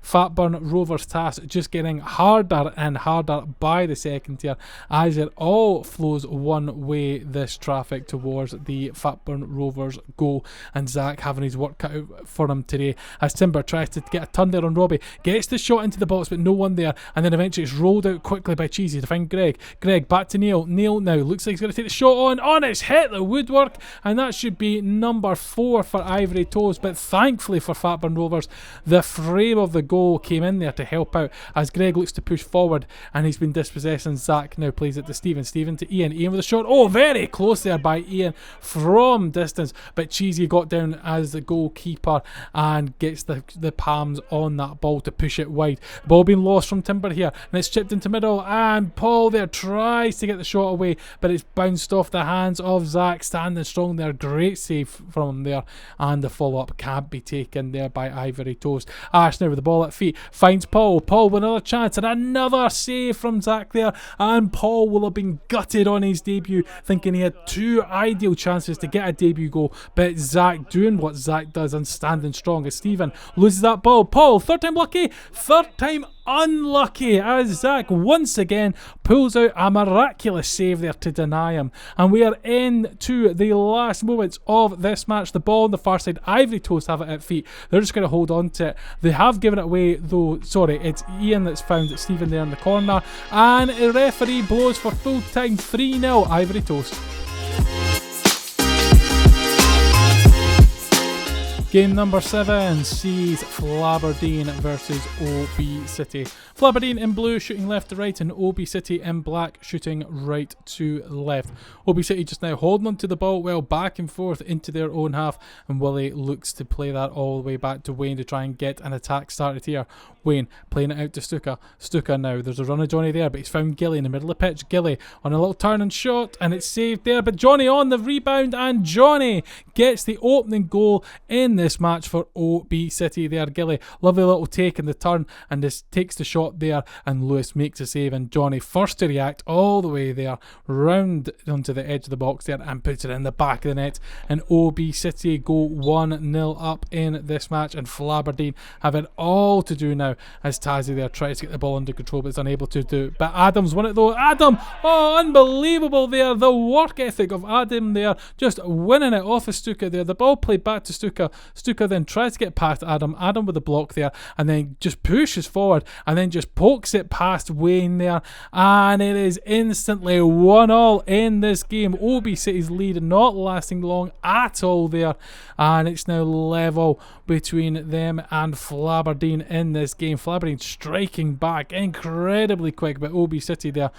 Fatburn Rovers task just getting harder and harder by the second tier as it all flows one way, this traffic towards the Fatburn Rovers goal, and Zach having his work cut out for him today as Timber tries to get a turn there on Robbie, gets the shot into the box but no one there, and then eventually it's rolled out quickly by Cheesy to find Greg. Greg back to Neil. Neil now looks like he's going to take the shot on it's hit the woodwork, and that should be number 4 for Ivory Toast, but thankfully for Fatburn Rovers, the frame of the goal goal came in there to help out as Greg looks to push forward, and he's been dispossessed, and Zach now plays it to Stephen to Ian with a shot. Oh, very close there by Ian from distance, but Cheesy got down as the goalkeeper and gets the palms on that ball to push it wide. The ball being lost from Timber here, and it's chipped into middle, and Paul there tries to get the shot away, but it's bounced off the hands of Zach, standing strong there. Great save from him there, and the follow-up can't be taken there by Ivory Toast. Ash now with the ball at feet finds Paul with another chance, and another save from Zach there, and Paul will have been gutted on his debut, thinking he had two ideal chances to get a debut goal, but Zach doing what Zach does and standing strong as Stephen loses that ball. Paul, third time lucky, third time unlucky, as Zach once again pulls out a miraculous save there to deny him. And we are into the last moments of this match. The ball on the far side, Ivory Toast have it at feet. They're just going to hold on to it. They have given it away though. Sorry, it's Ian that's found Stephen there in the corner, and the referee blows for full time. 3-0 Ivory Toast. Game number 7 sees Flaberdeen versus O.B City. Flaberdeen in blue shooting left to right, and O.B City in black shooting right to left. O.B City just now holding on to the ball well, back and forth into their own half, and Willie looks to play that all the way back to Wayne to try and get an attack started here. Wayne playing it out to Stuka. Stuka now, there's a run of Johnny there, but he's found Gilly in the middle of the pitch. Gilly on a little turn and shot, and it's saved there, but Johnny on the rebound, and Johnny gets the opening goal in this match for O.B City there. Gilly, lovely little take in the turn, and just takes the shot there, and Lewis makes a save, and Johnny first to react all the way there round onto the edge of the box there and puts it in the back of the net, and O.B City go 1-0 up in this match, and Flaberdeen have it all to do now as Tazzy there tries to get the ball under control but is unable to do it. But Adams won it though. Adam, oh, unbelievable there, the work ethic of Adam there, just winning it off of Stuka there. The ball played back to Stuka. Stuka then tries to get past Adam with the block there, and then just pushes forward and then just pokes it past Wayne there, and it is instantly 1-1 in this game. O.B City's lead not lasting long at all there, and it's now level between them and Flaberdeen in this game. Flaberdeen striking back incredibly quick, but O.B City there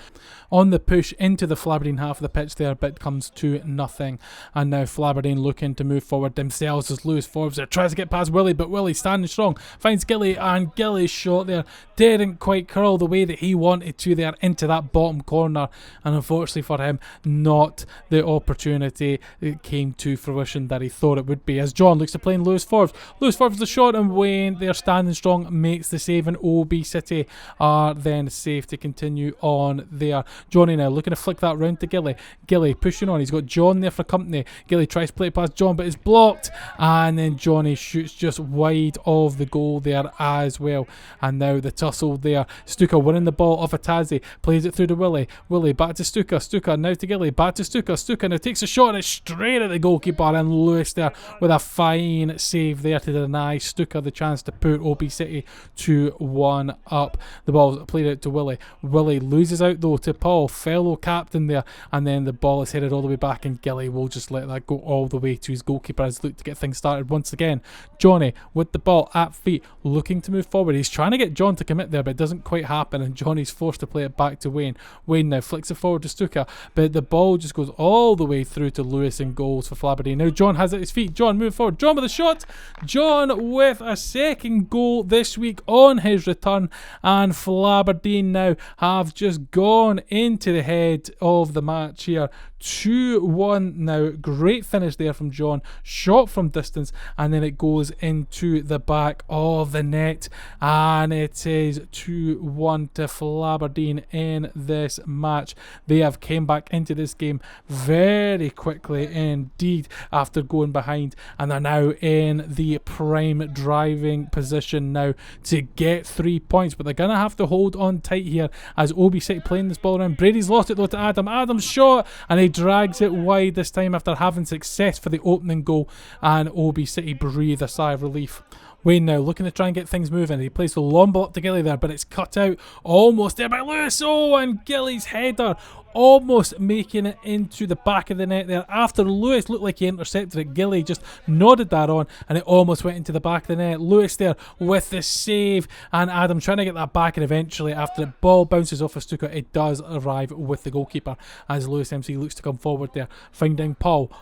on the push into the Flaberdeen half of the pitch there, but comes to nothing. And now Flaberdeen looking to move forward themselves as Lewis Forbes there tries to get past Willie, but Willie standing strong finds Gilly, and Gilly's shot there didn't quite curl the way that he wanted to there into that bottom corner, and unfortunately for him, not the opportunity that came to fruition that he thought it would be, as John looks to play in Lewis Forbes. Lewis Forbes the shot, and Wayne there standing strong makes the save, and O.B City are then safe to continue on there. Johnny now looking to flick that round to Gilly. Gilly pushing on, he's got John there for company. Gilly tries to play it past John, but it's blocked, and then Johnny shoots just wide of the goal there as well. And now the tussle there, Stuka winning the ball off of Tazzy, plays it through to Willie. Willie back to Stuka. Stuka now to Gilly, back to Stuka. Stuka now takes a shot, and it's straight at the goalkeeper, and Lewis there with a fine save there to deny Stuka the chance to put O.B City 2-1 up. The ball's played out to Willie. Willie loses out though to Paul, fellow captain there, and then the ball is headed all the way back, and Gilly will just let that go all the way to his goalkeeper as look to get things started once again. Johnny with the ball at feet, looking to move forward. He's trying to get John to commit there, but it doesn't quite happen, and Johnny's forced to play it back to Wayne. Wayne now flicks it forward to Stuka, but the ball just goes all the way through to Lewis, and goals for Flaberdeen. Now John has it at his feet. John move forward. John with a shot. John with a second goal this week on his return, and Flaberdeen now have just gone into the head of the match here. 2-1 now. Great finish there from John, shot from distance, and then it goes into the back of the net, and it is 2-1 to Flaberdeen in this match. They have came back into this game very quickly indeed after going behind, and are now in the prime driving position now to get 3 points, but they're going to have to hold on tight here as O.B City playing this ball around. Brady's lost it though to Adam. Adam's shot, and he drags it wide this time after having success for the opening goal, and O.B City breathe a sigh of relief. Wayne now looking to try and get things moving. He plays the long ball up to Gilly there, but it's cut out almost there by Lewis. Oh, and Gilly's header almost making it into the back of the net there. After Lewis looked like he intercepted it, Gilly just nodded that on and it almost went into the back of the net. Lewis there with the save, and Adam trying to get that back, and eventually after the ball bounces off of Stuka, it does arrive with the goalkeeper as Lewis MC looks to come forward there, finding Paul.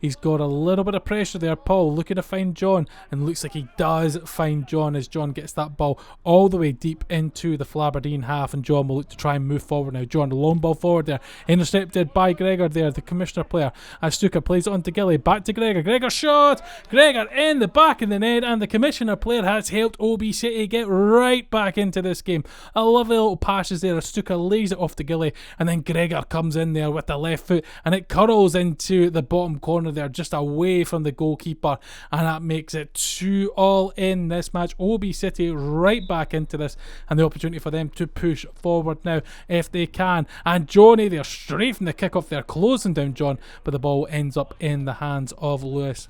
He's got a little bit of pressure there. Paul looking to find John, and looks like he does find John as John gets that ball all the way deep into the Flaberdeen half, and John will look to try and move forward now. John, the long ball forward there, intercepted by Gregor there, the commissioner player, as Stuka plays it on to Gilly, back to Gregor. Gregor shot! Gregor in the back of the net, and the commissioner player has helped O.B City get right back into this game. A lovely little passes there as Stuka lays it off to Gilly, and then Gregor comes in there with the left foot, and it curls into the bottom corner there, just away from the goalkeeper, and that makes it 2-2 in this match. O.B City right back into this, and the opportunity for them to push forward now if they can. And Johnny there, straight from the kick-off there, closing down John, but the ball ends up in the hands of Lewis.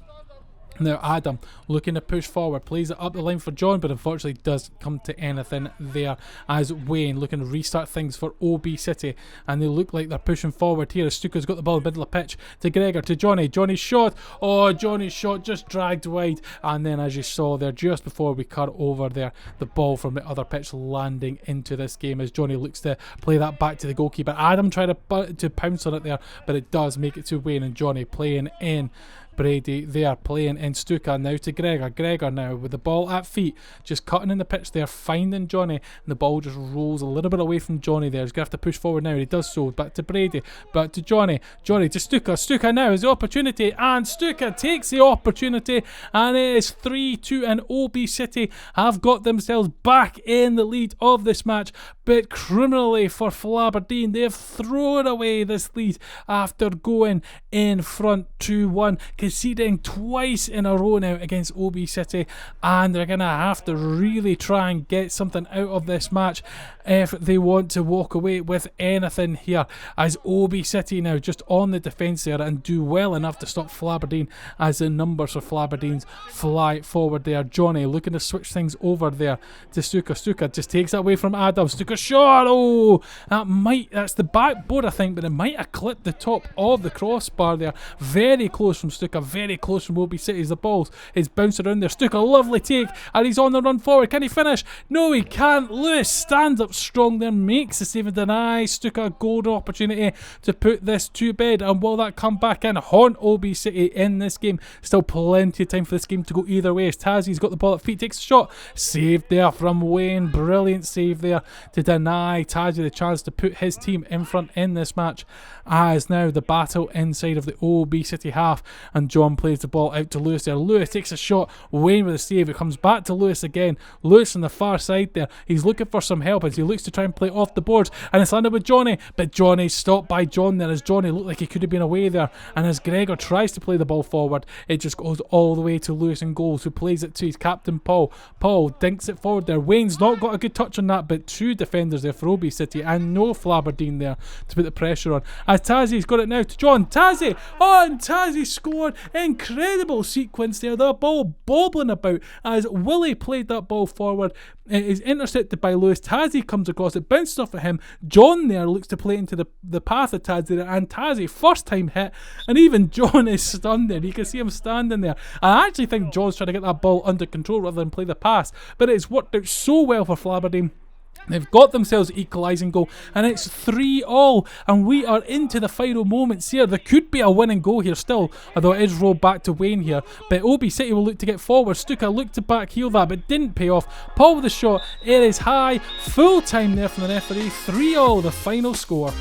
Now Adam looking to push forward, plays it up the line for John, but unfortunately does come to anything there as Wayne looking to restart things for O.B City, and they look like they're pushing forward here as Stuka's got the ball in the middle of the pitch to Gregor, to Johnny. Johnny's shot, Johnny's shot just dragged wide, and then as you saw there just before we cut over there, the ball from the other pitch landing into this game as Johnny looks to play that back to the goalkeeper. Adam tried to pounce on it there, but it does make it to Wayne, and Johnny playing in Brady there, playing in Stuka now to Gregor. Gregor now with the ball at feet, just cutting in the pitch there, finding Johnny, and the ball just rolls a little bit away from Johnny there. He's going to have to push forward now, and he does so. Back to Brady, back to Johnny. Johnny to Stuka. Stuka now is the opportunity, and Stuka takes the opportunity, and it is 3-2, and O.B City have got themselves back in the lead of this match. But criminally for Flaberdeen, they have thrown away this lead after going in front 2-1, conceding twice in a row now against O.B City, and they're going to have to really try and get something out of this match if they want to walk away with anything here, as O.B City now just on the defence there and do well enough to stop Flaberdeen as the numbers for Flaberdeen's fly forward there. Johnny looking to switch things over there to Stuka. Stuka just takes it away from Adam. Stuka shot, that's the backboard I think, but it might have clipped the top of the crossbar there. Very close from Stuka, very close from O.B City as the ball is bounced around there. Stuka, lovely take, and he's on the run forward. Can he finish? No, he can't. Lewis stands up strong there, makes the save and denies Stuka a golden opportunity to put this to bed. And will that come back and haunt O.B City in this game? Still plenty of time for this game to go either way as Tassie's got the ball at feet, takes a shot, saved there from Wayne. Brilliant save there to deny Tassie the chance to put his team in front in this match, as now the battle inside of the O.B City half, and John plays the ball out to Lewis there. Lewis takes a shot, Wayne with a save, it comes back to Lewis again. Lewis on the far side there, he's looking for some help as he looks to try and play off the boards, and it's landed with Johnny, but Johnny's stopped by John there as Johnny looked like he could have been away there, and as Gregor tries to play the ball forward, it just goes all the way to Lewis in goals, who plays it to his captain Paul. Paul dinks it forward there. Wayne's not got a good touch on that, but two defenders there for O.B City and no Flaberdeen there to put the pressure on, as Tassie's got it now to John. Tassie, and Tassie scored. Incredible sequence there, the ball bobbling about as Willie played that ball forward. It is intercepted by Lewis. Tassie comes across it, bounces off at him. John there looks to play into the path of Tassie there, and Tassie first time hit, and even John is stunned there. You can see him standing there. I actually think John's trying to get that ball under control rather than play the pass, but it's worked out so well for Flaberdeen. They've got themselves an equalising goal, and it's 3-3, and we are into the final moments here. There could be a winning goal here still, although it is rolled back to Wayne here, but O.B City will look to get forward. Stuka looked to back heel that, but didn't pay off. Paul with the shot, it is high, full time there from the referee. 3-3 the final score.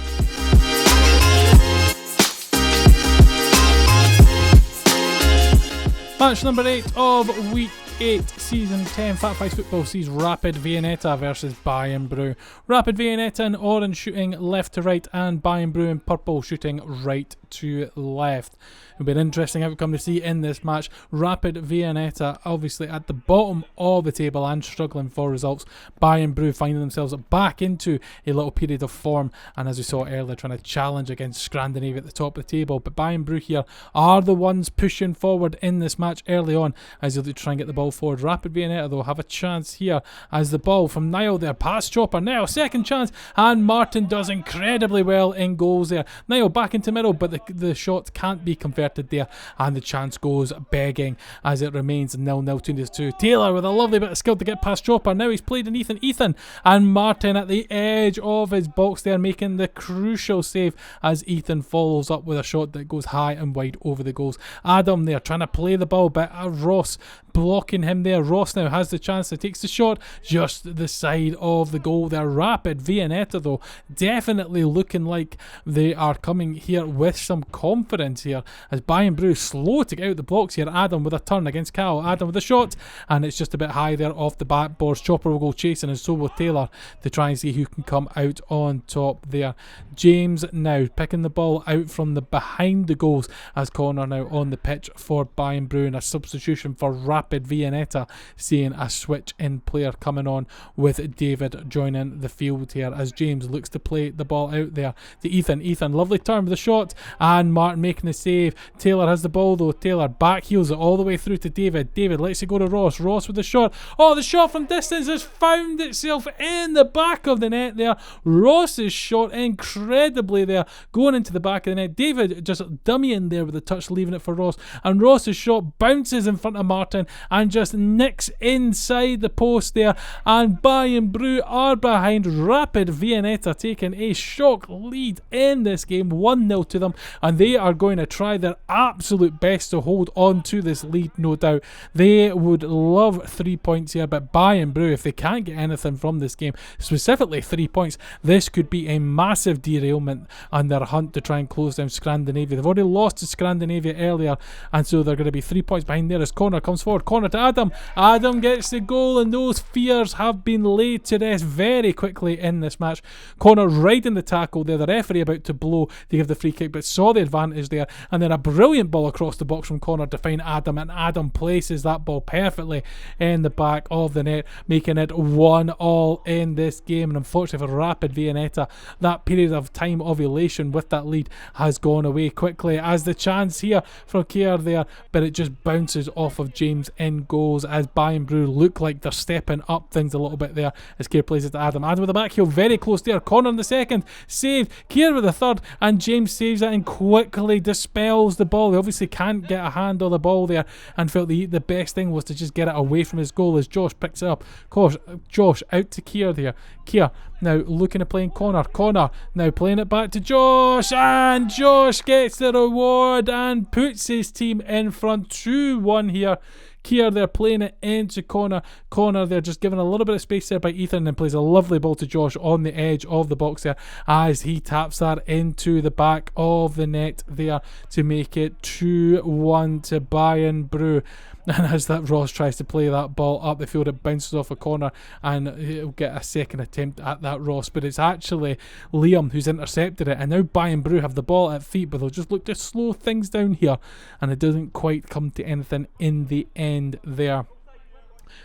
Match number 8 of week 8, season 10, Fat Fives football sees Rapid Viennetta versus Bayern Bru. Rapid Viennetta in orange shooting left to right, and Bayern Bru in purple shooting right to left. It'll be an interesting outcome to see in this match. Rapid Viennetta obviously at the bottom of the table and struggling for results. Bayern Bru finding themselves back into a little period of form, and as we saw earlier, trying to challenge against Scrandinavia at the top of the table. But Bayern Bru here are the ones pushing forward in this match early on as they try and get the ball ball forward. Rapid Viennetta though have a chance here as the ball from Niall there, past Chopper. Niall, second chance, and Martin does incredibly well in goals there. Niall back into middle, but the shot can't be converted there, and the chance goes begging as it remains 0-0 between these two. Taylor with a lovely bit of skill to get past Chopper. Now he's played in Ethan, and Martin at the edge of his box there, making the crucial save as Ethan follows up with a shot that goes high and wide over the goals. Adam there trying to play the ball, but Ross blocking him there. Ross now has the chance, takes the shot just the side of the goal there. Rapid Viennetta though definitely looking like they are coming here with some confidence here as Bayern Bru slow to get out the blocks here. Adam with a turn against Cal. Adam with a shot, and it's just a bit high there off the backboards. Chopper will go chasing, and so will Taylor to try and see who can come out on top there. James now picking the ball out from the behind the goals as Connor now on the pitch for Bayern Bru, and a substitution for Rapid Viennetta, seeing a switch in player coming on with David joining the field here as James looks to play the ball out there to Ethan. Ethan, lovely turn with the shot, and Martin making the save. Taylor has the ball though. Taylor back heels it all the way through to David. David lets it go to Ross. Ross with the shot. Oh, the shot from distance has found itself in the back of the net there. Ross's shot incredibly there, going into the back of the net. David just dummying there with the touch, leaving it for Ross, and Ross's shot bounces in front of Martin and just nicks inside the post there, and Bayern Bru are behind. Rapid Viennetta taking a shock lead in this game, 1-0 to them, and they are going to try their absolute best to hold on to this lead, no doubt. They would love 3 points here, but Bayern Bru, if they can't get anything from this game, specifically 3 points, this could be a massive derailment on their hunt to try and close down Scrandinavia. They've already lost to Scrandinavia earlier, and so they're going to be 3 points behind there as Connor comes forward. Connor to Adam. Adam gets the goal, and those fears have been laid to rest very quickly in this match. Connor riding the tackle there, the referee about to blow to give the free kick, but saw the advantage there, and then a brilliant ball across the box from Connor to find Adam, and Adam places that ball perfectly in the back of the net, making it 1-1 in this game. And unfortunately for Rapid Viennetta, that period of time of elation with that lead has gone away quickly as the chance here from Kerr there, but it just bounces off of James in goals as Bayern Bru look like they're stepping up things a little bit there as Kerr plays it to Adam. Adam with the back heel, very close there. Connor in the second, saved. Kerr with the third, and James saves it and quickly dispels the ball. He obviously can't get a hand on the ball there, and felt the best thing was to just get it away from his goal as Josh picks it up. Of course, Josh out to Kerr there. Kerr now looking at playing Connor. Connor now playing it back to Josh, and Josh gets the reward and puts his team in front 2-1 here. Kerr there playing it into Connor. Connor there just given a little bit of space there by Ethan, and plays a lovely ball to Josh on the edge of the box there as he taps that into the back of the net there to make it 2-1 to Bayern Bru. And as that Ross tries to play that ball up the field, it bounces off a corner, and he'll get a second attempt at that Ross, but it's actually Liam who's intercepted it, and now Bayern Bru have the ball at feet, but they'll just look to slow things down here, and it doesn't quite come to anything in the end there.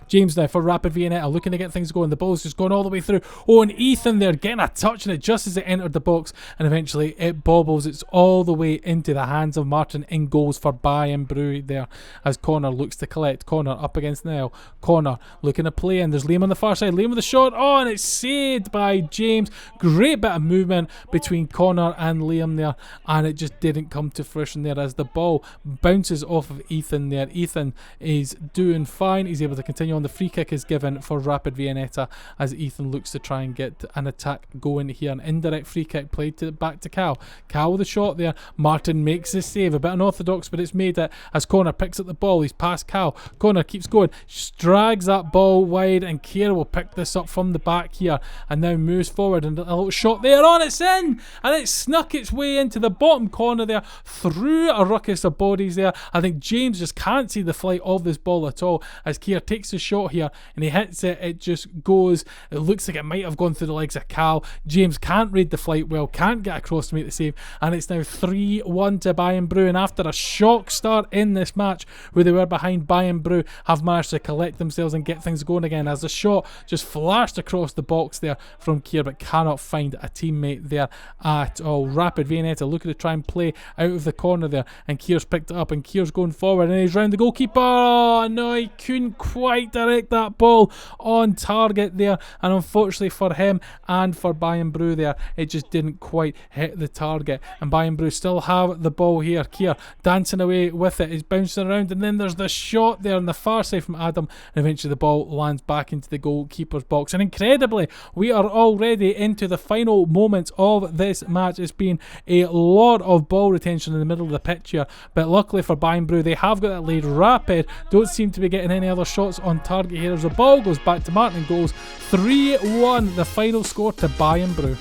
James now for Rapid Viennetta looking to get things going. The ball's just going all the way through. Oh, and Ethan there getting a touch on it just as it entered the box, and eventually it bobbles. It's all the way into the hands of Martin in goals for Bayern Bru there as Connor looks to collect. Connor up against Niall. Connor looking to play in. There's Liam on the far side. Liam with the shot. Oh, and it's saved by James. Great bit of movement between Connor and Liam there, and it just didn't come to fruition there as the ball bounces off of Ethan there. Ethan is doing fine. He's able to continue on. The free kick is given for Rapid Viennetta as Ethan looks to try and get an attack going here. An indirect free kick played back to Cal. Cal with the shot there. Martin makes the save. A bit unorthodox, but it's made it as Connor picks up the ball. He's past Cal. Connor keeps going. Drags that ball wide, and Kerr will pick this up from the back here and now moves forward, and a little shot there on, it's in, and it snuck its way into the bottom corner there through a ruckus of bodies there. I think James just can't see the flight of this ball at all as Kerr takes takes a shot here and he hits it. It just goes. It looks like it might have gone through the legs of Cal. James can't read the flight well, can't get across to make the save, and it's now 3-1 to Bayern Bru. And after a shock start in this match where they were behind, Bayern Bru have managed to collect themselves and get things going again, as a shot just flashed across the box there from Kier, but cannot find a teammate there at all. Rapid Viennetta looking to try and play out of the corner there, and Kier's picked it up, and Kier's going forward, and he's round the goalkeeper. Oh no, he couldn't quite direct that ball on target there, and unfortunately for him and for Bayern Bru there, it just didn't quite hit the target. And Bayern Bru still have the ball here. Kier dancing away with it, he's bouncing around, and then there's the shot there on the far side from Adam, and eventually the ball lands back into the goalkeeper's box. And incredibly, we are already into the final moments of this match. It's been a lot of ball retention in the middle of the pitch here, but luckily for Bayern Bru, they have got that lead. Rapid don't seem to be getting any other shots on target here as the ball goes back to Martin and goes 3-1, the final score to Bayern Bru.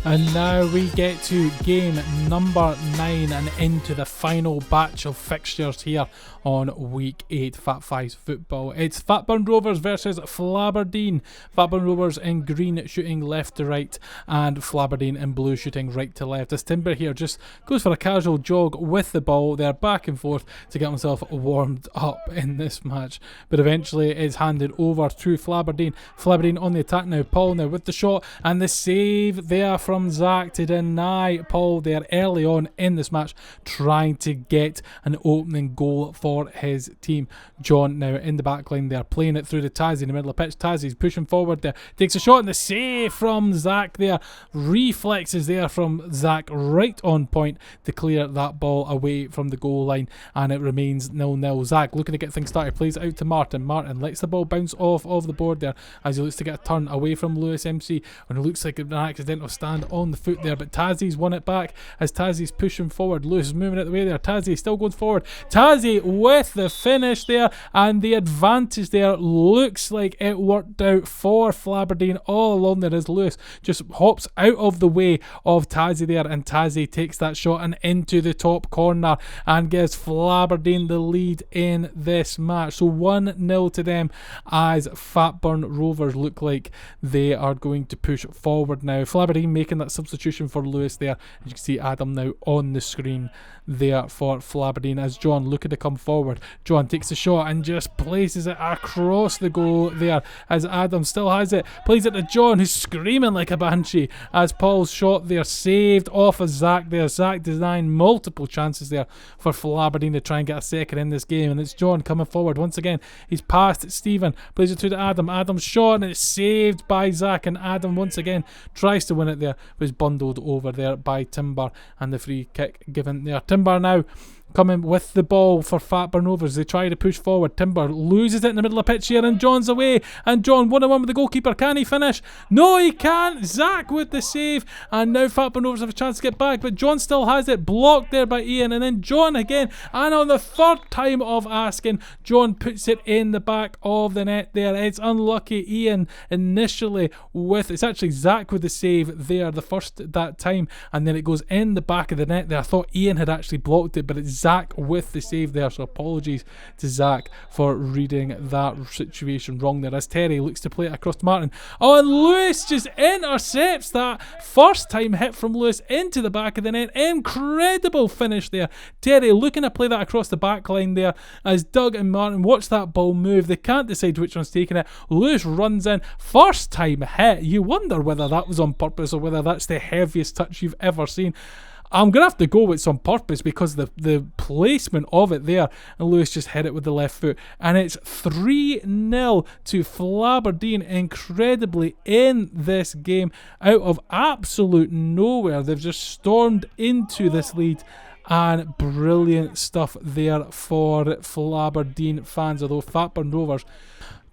And now we get to game number 9 and into the final batch of fixtures here on week 8 Fat Fives football. It's Fatburn Rovers versus Flaberdeen. Fatburn Rovers in green shooting left to right, and Flaberdeen in blue shooting right to left. As Timber here just goes for a casual jog with the ball there, back and forth to get himself warmed up in this match, but eventually is handed over to Flaberdeen. Flaberdeen on the attack now. Paul now with the shot, and the save there from Zach to deny Paul there early on in this match, trying to get an opening goal for his team. John now in the back line there, playing it through to Tazzy in the middle of the pitch. Tazzy's pushing forward there, takes a shot, and the save from Zach there. Reflexes there from Zach right on point to clear that ball away from the goal line, and it remains 0-0. Zach looking to get things started, plays it out to Martin. Martin lets the ball bounce off of the board there as he looks to get a turn away from Lewis MC, and it looks like an accidental stand on the foot there, but Tazzy's won it back as Tazzy's pushing forward. Lewis is moving out the way there. Tazzy still going forward. Tazzy with the finish there, and the advantage there looks like it worked out for Flaberdeen all along there as Lewis just hops out of the way of Tazzy there, and Tazzy takes that shot and into the top corner and gives Flaberdeen the lead in this match. So 1-0 to them as Fatburn Rovers look like they are going to push forward now. Flaberdeen making that substitution for Lewis there. As you can see Adam now on the screen there for Flaberdeen as John looking to come forward. John takes the shot and just places it across the goal there as Adam still has it, plays it to John, who's screaming like a banshee as Paul's shot there saved off of Zach there. Zach denying multiple chances there for Flaberdeen to try and get a second in this game, and it's John coming forward once again. He's passed Stephen, plays it to Adam. Adam's shot, and it's saved by Zach, and Adam once again tries to win it there, but is bundled over there by Timber, and the free kick given there. Timber now coming with the ball for Fatburn Rovers. They try to push forward. Timber loses it in the middle of the pitch here, and John's away, and John 1-on-1 with the goalkeeper. Can he finish? No, he can't. Zach with the save, and now Fatburn Rovers have a chance to get back, but John still has it, blocked there by Ian, and then John again, and on the third time of asking, John puts it in the back of the net there. It's unlucky. Ian initially with, it's actually Zach with the save there the first that time, and then it goes in the back of the net there. I thought Ian had actually blocked it, but it's Zach with the save there, so apologies to Zach for reading that situation wrong there as Terry looks to play it across to Martin. Oh, and Lewis just intercepts that first time hit from Lewis into the back of the net. Incredible finish there. Terry looking to play that across the back line there as Doug and Martin watch that ball move. They can't decide which one's taking it. Lewis runs in, first time hit. You wonder whether that was on purpose or whether that's the heaviest touch you've ever seen. I'm going to have to go with some purpose because the placement of it there, and Lewis just hit it with the left foot, and it's 3-0 to Flaberdeen. Incredibly in this game, out of absolute nowhere, they've just stormed into this lead, and brilliant stuff there for Flaberdeen fans, although Fatburn Rovers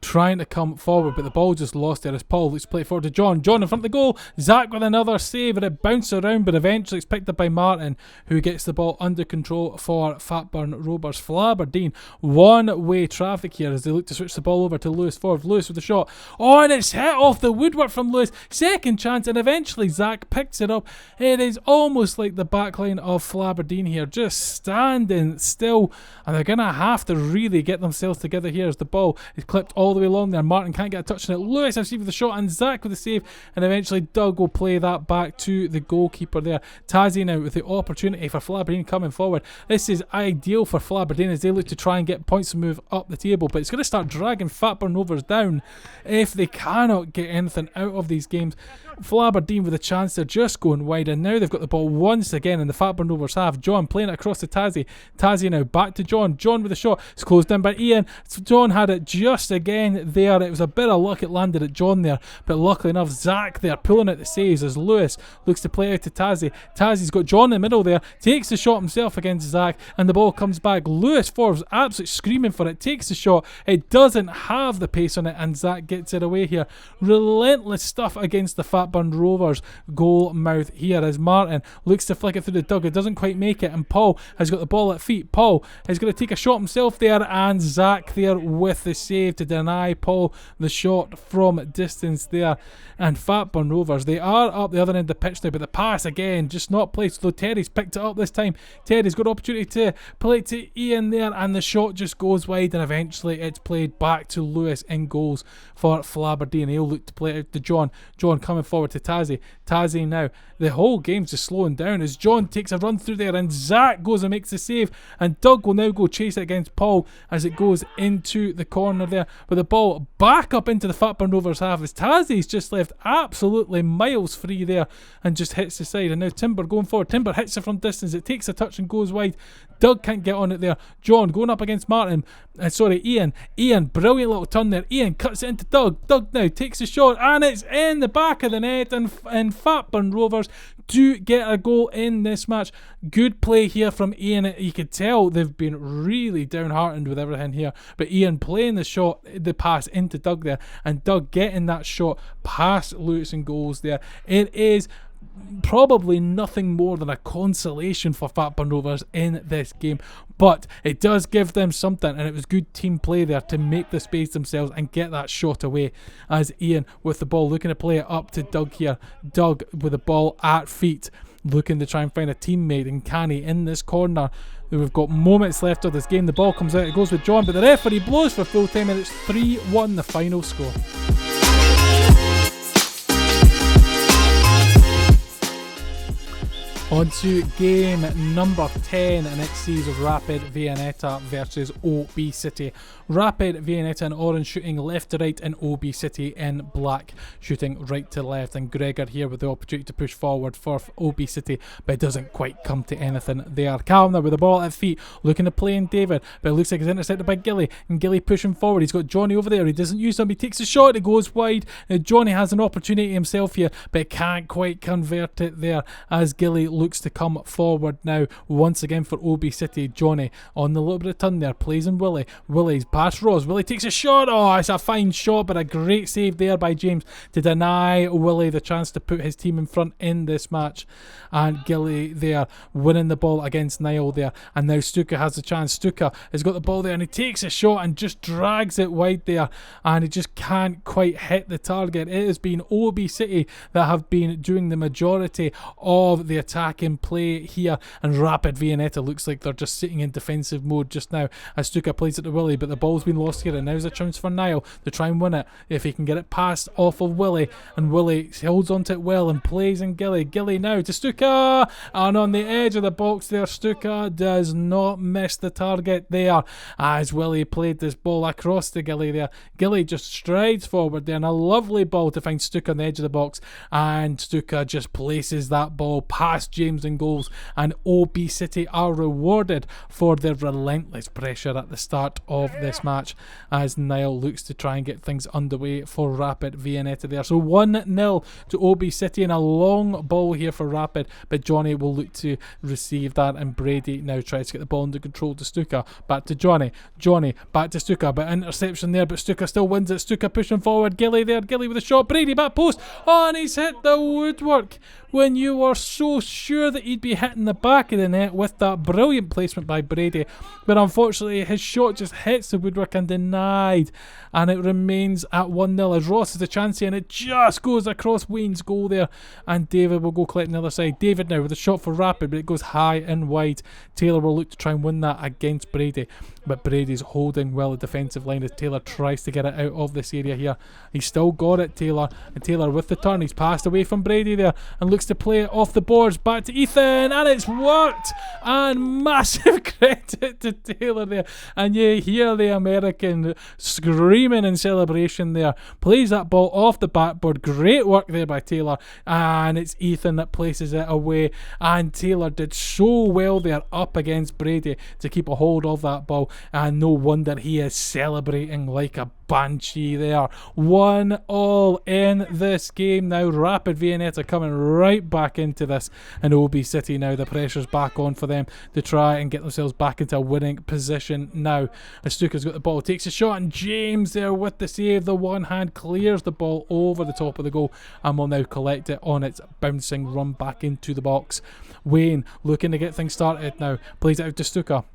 trying to come forward, but the ball just lost there as Paul looks to play forward to John. John in front of the goal. Zach with another save, and it bounced around, but eventually it's picked up by Martin, who gets the ball under control for Fatburn Rovers. Flaberdeen, one-way traffic here as they look to switch the ball over to Lewis forward. Lewis with the shot. Oh, and it's hit off the woodwork from Lewis. Second chance, and eventually Zach picks it up. It is almost like the backline of Flaberdeen here, just standing still, and they're going to have to really get themselves together here as the ball is clipped all the way along there. Martin can't get a touch on it. Lewis actually with the shot, and Zach with the save, and eventually Doug will play that back to the goalkeeper there. Tazzy now with the opportunity for Flaberdeen coming forward. This is ideal for Flaberdeen as they look to try and get points to move up the table, but it's going to start dragging Fatburn Rovers down if they cannot get anything out of these games. Flaberdeen with a chance, they're just going wide, and now they've got the ball once again in the Fatburn Rovers half. John playing it across to Tazzy. Tazzy now back to John. John with the shot. It's closed down by Ian. So John had it just again there. It was a bit of luck it landed at John there, but luckily enough Zach there pulling out the saves as Lewis looks to play out to Tazzy. Tazzy's got John in the middle there, takes the shot himself against Zach, and the ball comes back. Lewis Forbes absolutely screaming for it, takes the shot. It doesn't have the pace on it, and Zach gets it away here. Relentless stuff against the Fatburn Rovers goal mouth here as Martin looks to flick it through the Doug. It doesn't quite make it, and Paul has got the ball at feet. Paul is going to take a shot himself there, and Zach there with the save to deny Paul the shot from distance there. And Fatburn Rovers, they are up the other end of the pitch now, but the pass again just not placed, though Terry's picked it up this time. Terry's got opportunity to play it to Ian there, and the shot just goes wide, and eventually it's played back to Lewis in goals for Flaberdeen. He'll look to play it out to John. John coming forward to Tazzy. Tazzy now, the whole game's just slowing down as John takes a run through there, and Zach goes and makes the save, and Doug will now go chase it against Paul as it goes into the corner there, but the ball back up into the Fatburn Rovers half as Tazzy's just left absolutely miles free there and just hits the side. And now Timber going forward. Timber hits it from distance. It takes a touch and goes wide. Doug can't get on it there. John going up against Martin. Ian. Ian, brilliant little turn there. Ian cuts it into Doug. Doug now takes a shot, and it's in the back of the net, and Fatburn Rovers do get a goal in this match. Good play here from Ian. You could tell they've been really downhearted with everything here, but Ian playing the shot, the pass into Doug there, and Doug getting that shot past Lewis and goals there. It is probably nothing more than a consolation for Fatburn Rovers in this game, but it does give them something, and it was good team play there to make the space themselves and get that shot away as Ian with the ball looking to play it up to Doug here. Doug with the ball at feet looking to try and find a teammate, and Canny in this corner. We've got moments left of this game. The ball comes out, it goes with John, but the referee blows for full time, and it's 3-1 the final score. On to game number 10, and it sees Rapid Viennetta versus O.B City. Rapid Viennetta in orange shooting left to right, and O.B City in black shooting right to left. And Gregor here with the opportunity to push forward for O.B City, but it doesn't quite come to anything there. Calmner with the ball at feet, looking to play in David, but it looks like it's intercepted by Gilly, and Gilly pushing forward. He's got Johnny over there. He doesn't use him. He takes a shot. It goes wide. Now Johnny has an opportunity himself here, but can't quite convert it there as Gilly looks to come forward now once again for O.B City. Johnny on the little bit of turn there, plays in Willie. Willie's past Ross. Willie takes a shot. Oh, it's a fine shot, but a great save there by James to deny Willie the chance to put his team in front in this match. And Gilly there winning the ball against Niall there, and now Stuka has the chance. Stuka has got the ball there, and he takes a shot and just drags it wide there, and he just can't quite hit the target. It has been O.B City that have been doing the majority of the attacking play here, and Rapid Viennetta looks like they're just sitting in defensive mode just now as Stuka plays it to Willie, but the ball's been lost here, and now's a chance for Niall to try and win it if he can get it past off of Willie, and Willie holds onto it well and plays in Gilly. Gilly now to Stuka, and on the edge of the box there, Stuka does not miss the target there as Willie played this ball across to Gilly there. Gilly just strides forward there, and a lovely ball to find Stuka on the edge of the box, and Stuka just places that ball past James in goals, and O.B City are rewarded for their relentless pressure at the start of this match as Niall looks to try and get things underway for Rapid Viennetta there. So 1-0 to O.B City, and a long ball here for Rapid, but Johnny will look to receive that, and Brady now tries to get the ball under control to Stuka. Back to Johnny back to Stuka, but interception there, but Stuka still wins it. Stuka pushing forward, Gilly there, Gilly with a shot, Brady back post, oh, and he's hit the woodwork when you were so sure that he'd be hitting the back of the net with that brilliant placement by Brady, but unfortunately his shot just hits the woodwork and denied, and it remains at 1-0 as Ross has a chance here, and it just goes across Wayne's goal there, and David will go collecting the other side. David now with a shot for Rapid, but it goes high and wide. Taylor will look to try and win that against Brady, but Brady's holding well the defensive line as Taylor tries to get it out of this area here. He's still got it, Taylor, and Taylor with the turn, he's passed away from Brady there and looks to play it off the boards back to Ethan, and it's worked, and massive credit to Taylor there, and you hear the American screaming in celebration there. Plays that ball off the backboard, great work there by Taylor, and it's Ethan that places it away, and Taylor did so well there up against Brady to keep a hold of that ball, and no wonder he is celebrating like a banshee there. 1-1 in this game now. Rapid Viennetta coming right back into this, and O.B City now, the pressure's back on for them to try and get themselves back into a winning position now. Stuka's got the ball, takes a shot, and James there with the save. The one hand clears the ball over the top of the goal and will now collect it on its bouncing run back into the box. Wayne looking to get things started now, plays it out to Stuka.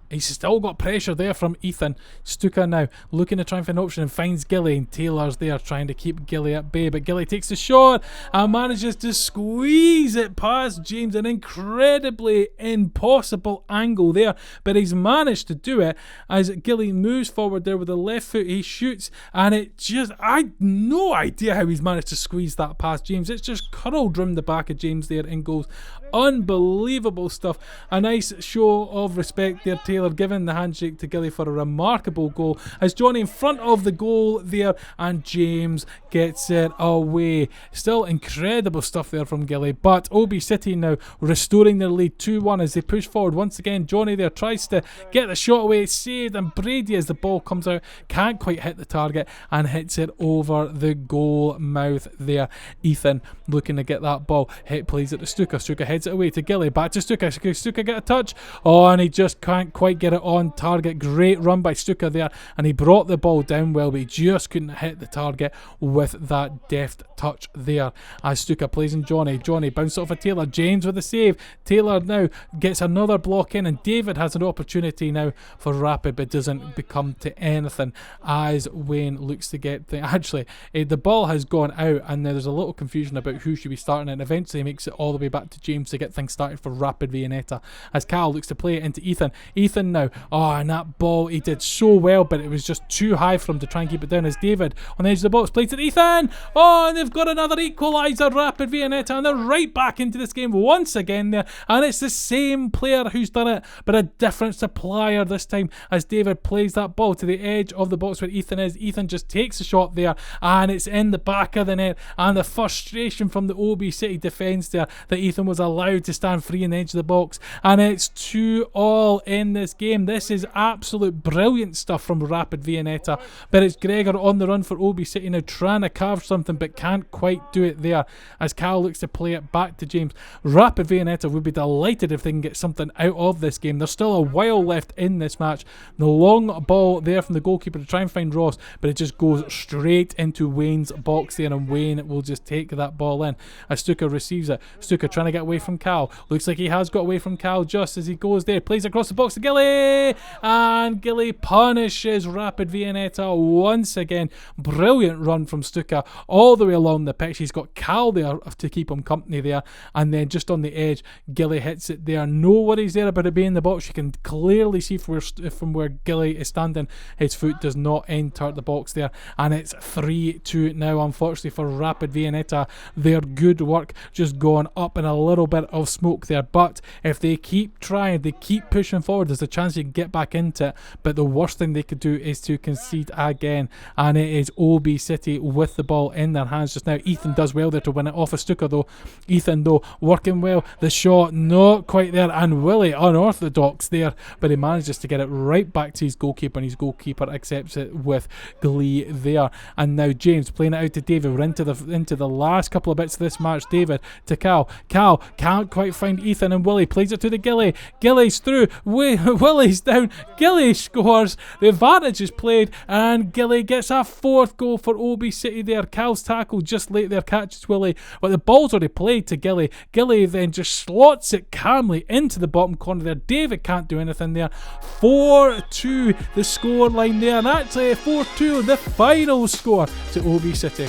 He's still got pressure there from Ethan. Stuka now looking to try and find an option and finds Gilly, and Taylor's there trying to keep Gilly at bay, but Gilly takes the shot and manages to squeeze it past James. An incredibly impossible angle there, but he's managed to do it as Gilly moves forward there with the left foot. He shoots, and it just, I no idea how he's managed to squeeze that past James. It's just curled round the back of James there in goals. Unbelievable stuff. A nice show of respect there, Taylor giving the handshake to Gilly for a remarkable goal as Johnny in front of the goal there, and James gets it away. Still incredible stuff there from Gilly, but O.B City now restoring their lead 2-1 as they push forward once again. Johnny there tries to get the shot away, saved, and Brady, as the ball comes out, can't quite hit the target and hits it over the goal mouth there. Ethan looking to get that ball, plays it to Stuka. Stuka heads it away to Gilly, back to Stuka. Stuka get a touch, oh, and he just can't quite get it on target. Great run by Stuka there, and he brought the ball down well, but he just couldn't hit the target with that deft touch there as Stuka plays in Johnny. Johnny bounced off of Taylor. James with the save. Taylor now gets another block in, and David has an opportunity now for Rapid, but doesn't become to anything as Wayne looks to get things. Actually, the ball has gone out, and there's a little confusion about who should be starting, and eventually makes it all the way back to James to get things started for Rapid Viennetta as Cal looks to play it into Ethan. Ethan now, oh, and that ball, he did so well, but it was just too high for him to try and keep it down as David on the edge of the box plays to Ethan. Oh, and they've got another equaliser, Rapid Viennetta, and they're right back into this game once again there, and it's the same player who's done it, but a different supplier this time as David plays that ball to the edge of the box where Ethan is. Ethan just takes a shot there, and it's in the back of the net, and the frustration from the O.B City defence there that Ethan was allowed to stand free in the edge of the box, and it's 2-2 in this game. This is absolute brilliant stuff from Rapid Viennetta, but it's Gregor on the run for O.B City now, trying to carve something but can't quite do it there as Cal looks to play it back to James. Rapid Viennetta would be delighted if they can get something out of this game. There's still a while left in this match. The long ball there from the goalkeeper to try and find Ross, but it just goes straight into Wayne's box there, and Wayne will just take that ball in as Stuka receives it. Stuka trying to get away from Cal. Looks like he has got away from Cal just as he goes there. Plays across the box to Gilly, and Gilly punishes Rapid Viennetta once again. Brilliant run from Stuka all the way along the pitch. He's got Cal there to keep him company there, and then just on the edge, Gilly hits it there. No worries there about it being in the box. You can clearly see from where Gilly is standing, his foot does not enter the box there, and it's 3-2 now, unfortunately, for Rapid Viennetta. Their good work just gone up in a little bit of smoke there, but if they keep trying, they keep pushing pushing forward. There's a chance you can get back into it, but the worst thing they could do is to concede again, and it is O.B City with the ball in their hands just now. Ethan does well there to win it off a Stuka though. Ethan though working well, the shot not quite there, and Willie unorthodox there, but he manages to get it right back to his goalkeeper, and his goalkeeper accepts it with glee there. And now James playing it out to David. We're into the last couple of bits of this match. David to Cal can't quite find Ethan, and Willie plays it to the Gilly's through, Willie's down, Gilly scores, the advantage is played, and Gilly gets a fourth goal for O.B City there. Cal's tackle just late there catches Willie, but the ball's already played to Gilly then just slots it calmly into the bottom corner there. David can't do anything there. 4-2 the score line there, and actually 4-2 the final score to O.B City.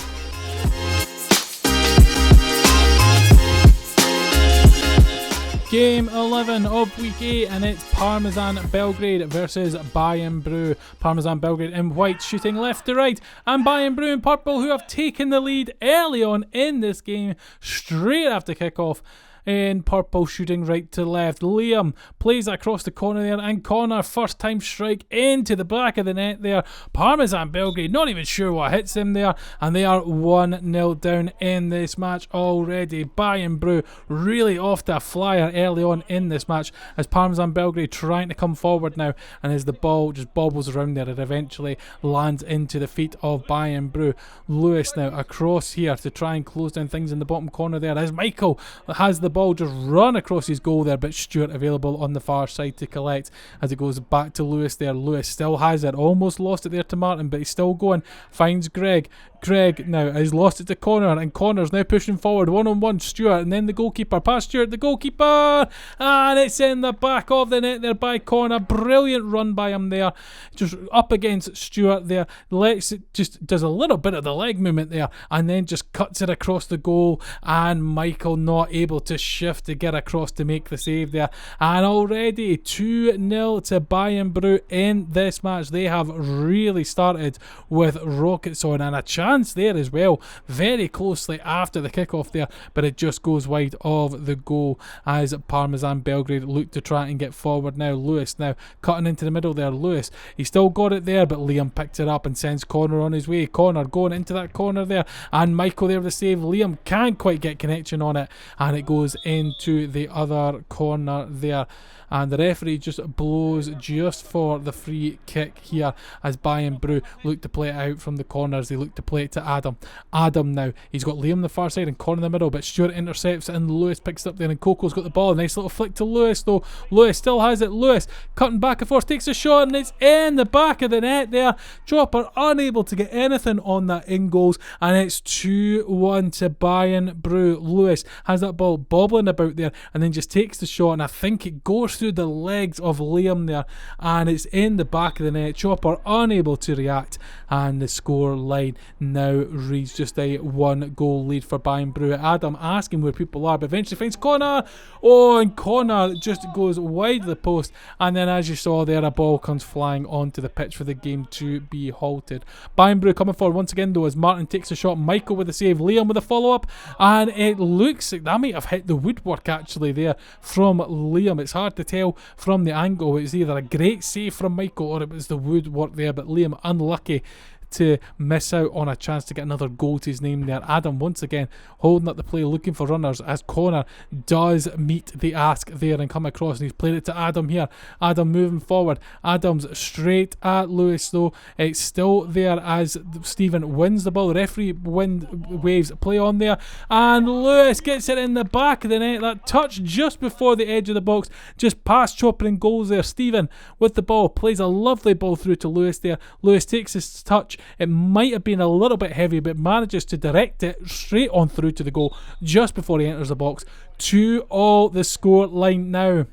Game 11 of week 8, and it's Parmesan Belgrade versus Bayern Bru. Parmesan Belgrade in white shooting left to right, and Bayern Bru in purple, who have taken the lead early on in this game straight after kick-off. In purple shooting right to left. Liam plays across the corner there, and Connor first time strike into the back of the net there. Parmesan Belgrade not even sure what hits them there, and they are 1-0 down in this match already. Bayern Bru really off to a flyer early on in this match, as Parmesan Belgrade trying to come forward now, and as the ball just bobbles around there, it eventually lands into the feet of Bayern Bru. Lewis now across here to try and close down things in the bottom corner there, as Michael has the ball just run across his goal there, but Stewart available on the far side to collect as it goes back to Lewis there. Lewis still has it, almost lost it there to Martin, but he's still going, finds Greg now has lost it to Connor, and Connor's now pushing forward, one-on-one Stewart, and then the goalkeeper, past Stewart, the goalkeeper, and it's in the back of the net there by Connor. Brilliant run by him there, just up against Stewart there, just does a little bit of the leg movement there, and then just cuts it across the goal, and Michael not able to shift to get across to make the save there, and already 2-0 to Bayern Bru in this match. They have really started with rockets on, and a chance there as well, very closely after the kickoff there, but it just goes wide of the goal as Parmesan Belgrade look to try and get forward now. Lewis now cutting into the middle there. Lewis, he still got it there, but Liam picked it up and sends Connor on his way. Connor going into that corner there, and Michael there with the save. Liam can't quite get connection on it, and it goes into the other corner there, and the referee just blows just for the free kick here as Bayern Bru look to play it out from the corners. They look to play it to Adam now, he's got Liam the far side and Connor in the middle, but Stewart intercepts it, and Lewis picks it up there, and Coco's got the ball. Nice little flick to Lewis though. Lewis still has it. Lewis cutting back and forth, takes a shot, and it's in the back of the net there. Chopper unable to get anything on that in goals, and it's 2-1 to Bayern Bru. Lewis has that ball bobbling about there, and then just takes the shot, and I think it goes through the legs of Liam there, and it's in the back of the net. Chopper unable to react, and the score line now reads just a 1-goal lead for Bayern Bru. Adam asking where people are, but eventually finds Connor. Oh, and Connor just goes wide of the post, and then as you saw there, a ball comes flying onto the pitch for the game to be halted. Bayern Bru coming forward once again though, as Martin takes a shot, Michael with the save, Liam with a follow-up, and it looks like that might have hit the woodwork actually there from Liam. It's hard to tell from the angle. It was either a great save from Michael or it was the woodwork there, but Liam unlucky to miss out on a chance to get another goal to his name there. Adam once again holding up the play, looking for runners, as Connor does meet the ask there and come across, and he's played it to Adam here. Adam moving forward, Adam's straight at Lewis though. It's still there as Stephen wins the ball. The referee waves play on there, and Lewis gets it in the back of the net. That touch just before the edge of the box, just past Chopper and goals there. Stephen with the ball plays a lovely ball through to Lewis there. Lewis takes his touch, it might have been a little bit heavy, but manages to direct it straight on through to the goal just before he enters the box. 2-2 the score line now.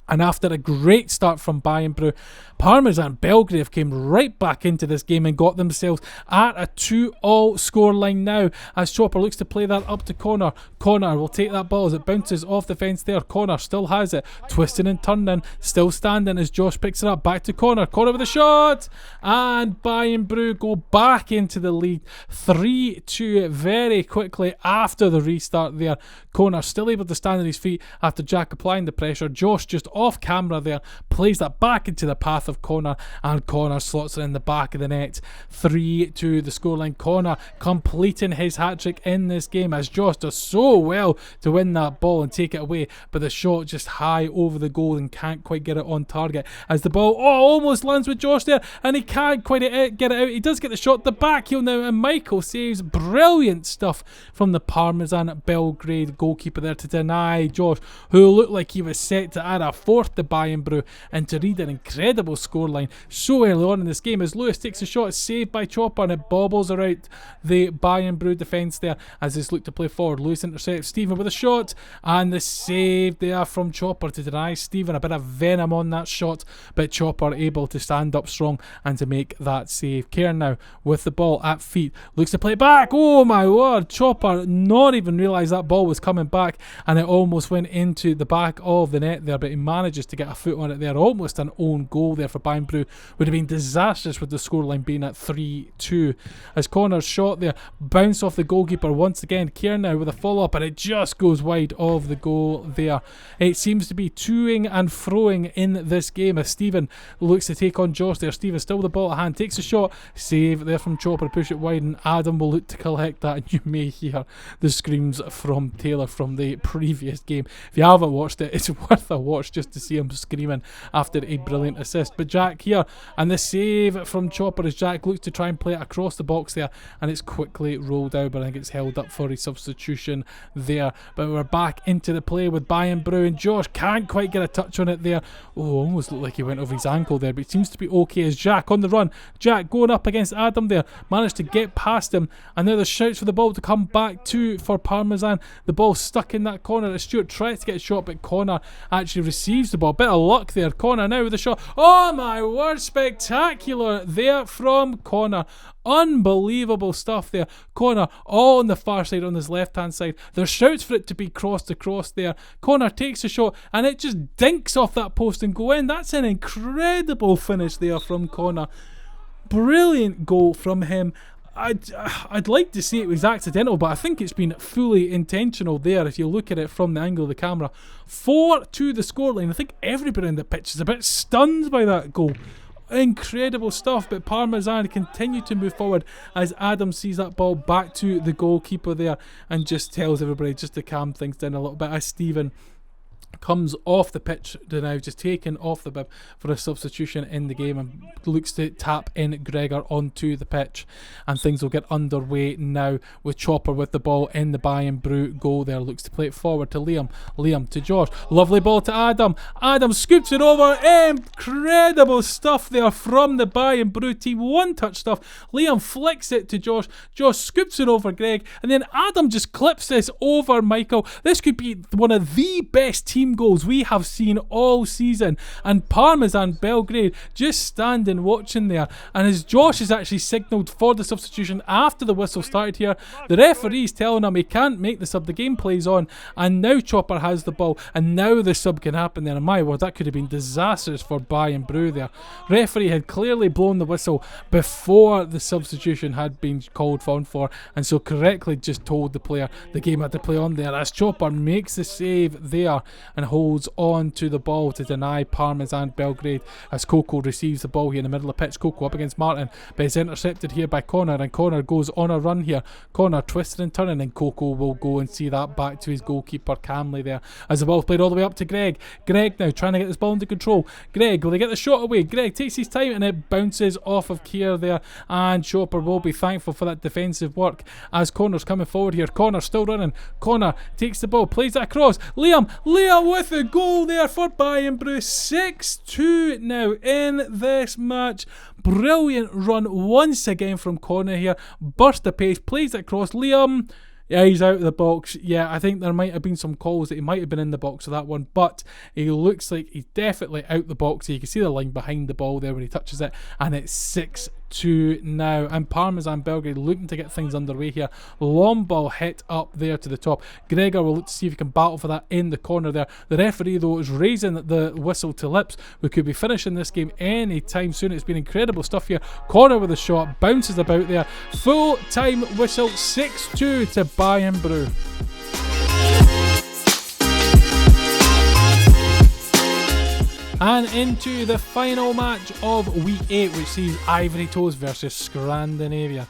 And after a great start from Bayern Bru, Parmesan Belgrade came right back into this game and got themselves at a 2-2 scoreline now, as Chopper looks to play that up to Connor. Connor will take that ball as it bounces off the fence there. Connor still has it, twisting and turning, still standing as Josh picks it up. Back to Connor. Connor with a shot, and Bayern Bru go back into the lead 3-2 very quickly after the restart there. Connor still able to stand on his feet after Jack applying the pressure. Josh just off camera there, plays that back into the path of Connor, and Connor slots it in the back of the net. 3-2 the scoreline. Connor completing his hat-trick in this game, as Josh does so well to win that ball and take it away, but the shot just high over the goal and can't quite get it on target, as the ball almost lands with Josh there, and he can't quite get it out. He does get the shot, the back heel now, and Michael saves. Brilliant stuff from the Parmesan Belgrade goalkeeper there to deny Josh, who looked like he was set to add a fourth to Bayern Bru, and to read an incredible scoreline so early on in this game, as Lewis takes a shot, saved by Chopper, and it bobbles around the Bayern Bru defence there as he's looked to play forward. Lewis intercepts Stephen with a shot, and the save there from Chopper to deny Stephen. A bit of venom on that shot, but Chopper able to stand up strong and to make that save. Cairn now with the ball at feet, looks to play back. Oh my word, Chopper not even realised that ball was coming back, and it almost went into the back of the net there, but he manages to get a foot on it there. Almost an own goal there for Bayern Bru. Would have been disastrous with the scoreline being at 3-2. As Connor's shot there bounced off the goalkeeper once again. Cairn now with a follow-up, and it just goes wide of the goal there. It seems to be toing and froing in this game as Stephen looks to take on Josh there. Stephen still with the ball at hand, takes a shot, save there from Chopper, push it wide, and Adam will look to collect that, and you may hear the screams from Taylor from the previous game. If you haven't watched it, it's worth a watch just to see him screaming after a brilliant assist. But Jack here, and the save from Chopper as Jack looks to try and play it across the box there, and it's quickly rolled out, but I think it's held up for a substitution there. But we're back into the play with Bayern Bru, and Josh can't quite get a touch on it there. Oh, almost looked like he went over his ankle there, but it seems to be okay as Jack on the run. Jack going up against Adam there, managed to get past him, and now there's shouts for the ball to come back to for Parmesan. The ball stuck in that corner as Stuart tries to get a shot, but Connor actually receives the ball. Bit of luck there. Connor now with the shot. Oh my word, spectacular there from Connor. Unbelievable stuff there. Connor all on the far side, on his left hand side. There's shouts for it to be crossed across there. Connor takes a shot, and it just dinks off that post and go in. That's an incredible finish there from Connor. Brilliant goal from him. I'd like to say it was accidental, but I think it's been fully intentional there if you look at it from the angle of the camera. 4-2 the scoreline. I think everybody in the pitch is a bit stunned by that goal. Incredible stuff, but Parmesan continue to move forward as Adam sees that ball back to the goalkeeper there and just tells everybody just to calm things down a little bit as Stephen comes off the pitch now, just taken off the bib for a substitution in the game, and looks to tap in Gregor onto the pitch, and things will get underway now with Chopper with the ball in the Bayern Bru goal there. Looks to play it forward to Liam to Josh, lovely ball to Adam scoops it over. Incredible stuff there from the Bayern Bru team, one touch stuff. Liam flicks it to Josh scoops it over Greg, and then Adam just clips this over Michael. This could be one of the best team goals we have seen all season, and Parmesan Belgrade just standing watching there, and as Josh is actually signalled for the substitution after the whistle started here, the referee's telling him he can't make the sub, the game plays on, and now Chopper has the ball, and now the sub can happen there, and my word, that could have been disastrous for Bayern Bru there. Referee had clearly blown the whistle before the substitution had been called for, and so correctly just told the player the game had to play on there, as Chopper makes the save there and holds on to the ball to deny Parmesan Belgrade as Coco receives the ball here in the middle of the pitch. Coco up against Martin, but it's intercepted here by Connor, and Connor goes on a run here. Connor twisting and turning, and Coco will go and see that back to his goalkeeper calmly there as the ball played all the way up to Greg. Greg now trying to get this ball into control. Greg, will they get the shot away? Greg takes his time, and it bounces off of Kier there, and Chopper will be thankful for that defensive work as Connor's coming forward here. Connor still running. Connor takes the ball, plays that across. Liam with the goal there for Bayern Bru. 6-2 now in this match. Brilliant run once again from Connor here. Burst of pace, plays it across. Liam, yeah, he's out of the box. Yeah, I think there might have been some calls that he might have been in the box for that one, but he looks like he's definitely out the box. You can see the line behind the ball there when he touches it, and it's 6-2 now, and Parmesan Belgrade looking to get things underway here. Long ball hit up there to the top. Gregor will look to see if he can battle for that in the corner there. The referee though is raising the whistle to lips. We could be finishing this game any time soon. It's been incredible stuff here. Connor with a shot, bounces about there. Full time whistle. 6-2 to Bayern Bru. And into the final match of week 8, which sees Ivory Toast versus Scrandinavia.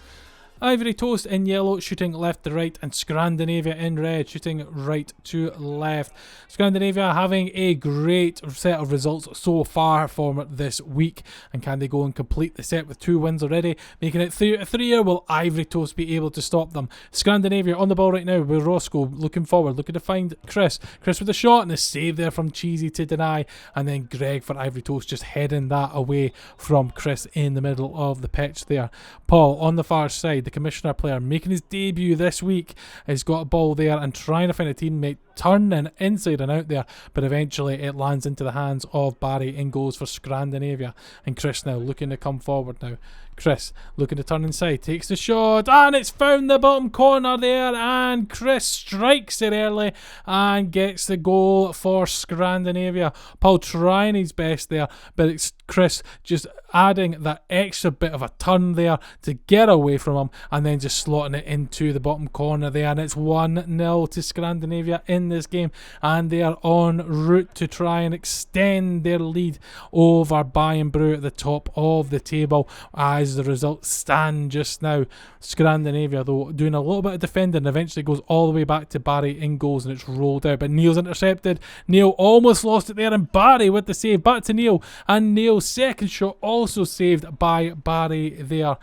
Ivory Toast in yellow, shooting left to right, and Scrandinavia in red, shooting right to left. Scrandinavia having a great set of results so far for this week, and can they go and complete the set with 2 wins already, making it 3-3? Will Ivory Toast be able to stop them? Scrandinavia on the ball right now with Roscoe looking forward, looking to find Chris with a shot, and a save there from Cheesy to deny, and then Greg for Ivory Toast just heading that away from Chris in the middle of the pitch there. Paul on the far side, the Commissioner player making his debut this week, has got a ball there and trying to find a teammate, turning inside and out there, but eventually it lands into the hands of Barry in goals for Scrandinavia. And Chris now looking to come forward now. Chris looking to turn inside, takes the shot, and it's found the bottom corner there, and Chris strikes it early and gets the goal for Scrandinavia. Paul trying his best there, but it's Chris just adding that extra bit of a turn there to get away from him, and then just slotting it into the bottom corner there, and it's 1-0 to Scrandinavia in this game, and they are en route to try and extend their lead over Bayern Bru at the top of the table as the results stand just now. Scrandinavia though doing a little bit of defending, eventually goes all the way back to Barry in goals, and it's rolled out, but Neil's intercepted. Neil almost lost it there, and Barry with the save, back to Neil, and Neil's second shot also saved by Barry there.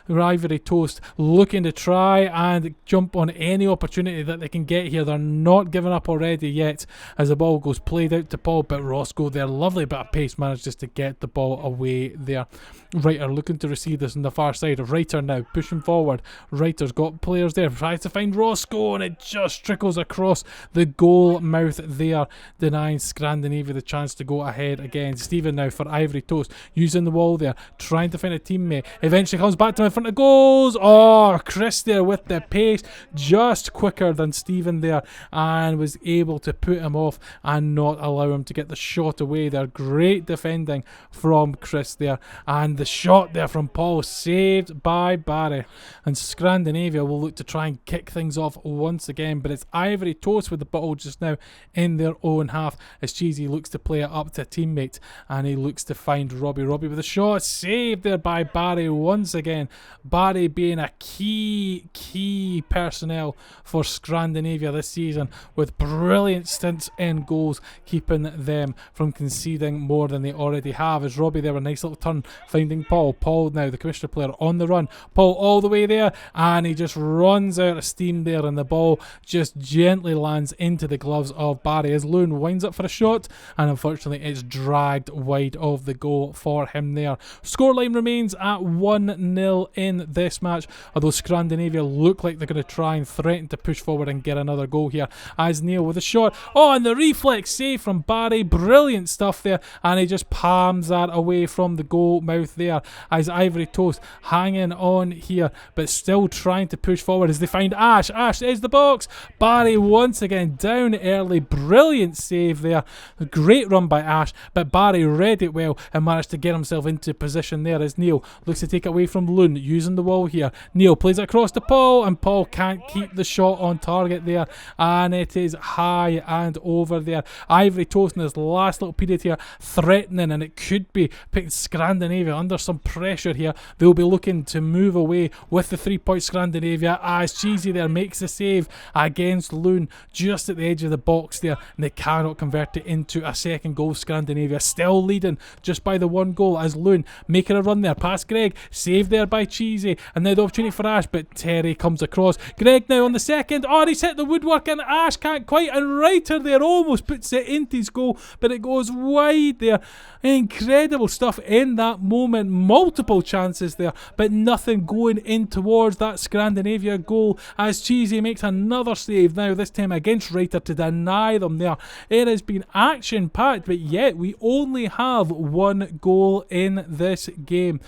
Ivory Toast looking to try and jump on any opportunity that they can get here. They're not giving up already yet as the ball goes played out to Paul, but Roscoe there, lovely bit of pace, managed just to get the ball away there. Reiter looking to receive this on the far side. Reiter now pushing forward. Reiter's got players there, tries to find Roscoe, and it just trickles across the goal mouth there, denying Scrandinavia the chance to go ahead again. Stephen now for Ivory Toast, using the wall there, trying to find a teammate, eventually comes back to him in front of goals. Oh, Chris there with the pace, just quicker than Stephen there, and was able to put him off and not allow him to get the shot away there. Great defending from Chris there, and the shot there from Paul saved by Barry. And Scrandinavia will look to try and kick things off once again, but it's Ivory Toast with the ball just now in their own half as Cheesy looks to play it up to a teammate, and he looks to find Robbie with a shot, saved there by Barry once again. Barry being a key personnel for Scrandinavia this season, with brilliant stints in goals, keeping them from conceding more than they already have. As Robbie there, a nice little turn, finding Paul now the Commissioner player on the run, Paul all the way there, and he just runs out of steam there, and the ball just gently lands into the gloves of Barry as Loon winds up for a shot, and unfortunately it's dragged wide of the goal for him there. Scoreline remains at 1-0 in this match, although Scrandinavia look like they're going to try and threaten to push forward and get another goal here, as Neil with a shot, and the reflex save from Barry, brilliant stuff there, and he just palms that away from the goal mouth there, as Ivory Toast hanging on here but still trying to push forward as they find Ash is the box. Barry once again down early, brilliant save there, a great run by Ash, but Barry read it well and managed to get himself into position there as Neil looks to take it away from Loon, using the wall here. Neil plays it across to Paul, and Paul can't keep the shot on target there, and it is high and over there. Ivory Toast in this last little period here threatening, and it could be putting Scrandinavia under some pressure here. They'll be looking to move away with the 3 point Scrandinavia as Cheesy there makes the save against Loon just at the edge of the box there, and they cannot convert it into a second goal. Scrandinavia still leading just by the 1 goal as Loon making a run there past Greg, saved there by Cheesy, and now the opportunity for Ash, but Terry comes across. Greg now on the second, he's hit the woodwork, and Ash can't quite, and Reiter there almost puts it into his goal, but it goes wide there. Incredible stuff in that moment, multiple chances there, but nothing going in towards that Scrandinavia goal as Cheesy makes another save now, this time against Reiter, to deny them there. It has been action packed, but yet we only have 1 goal in this game.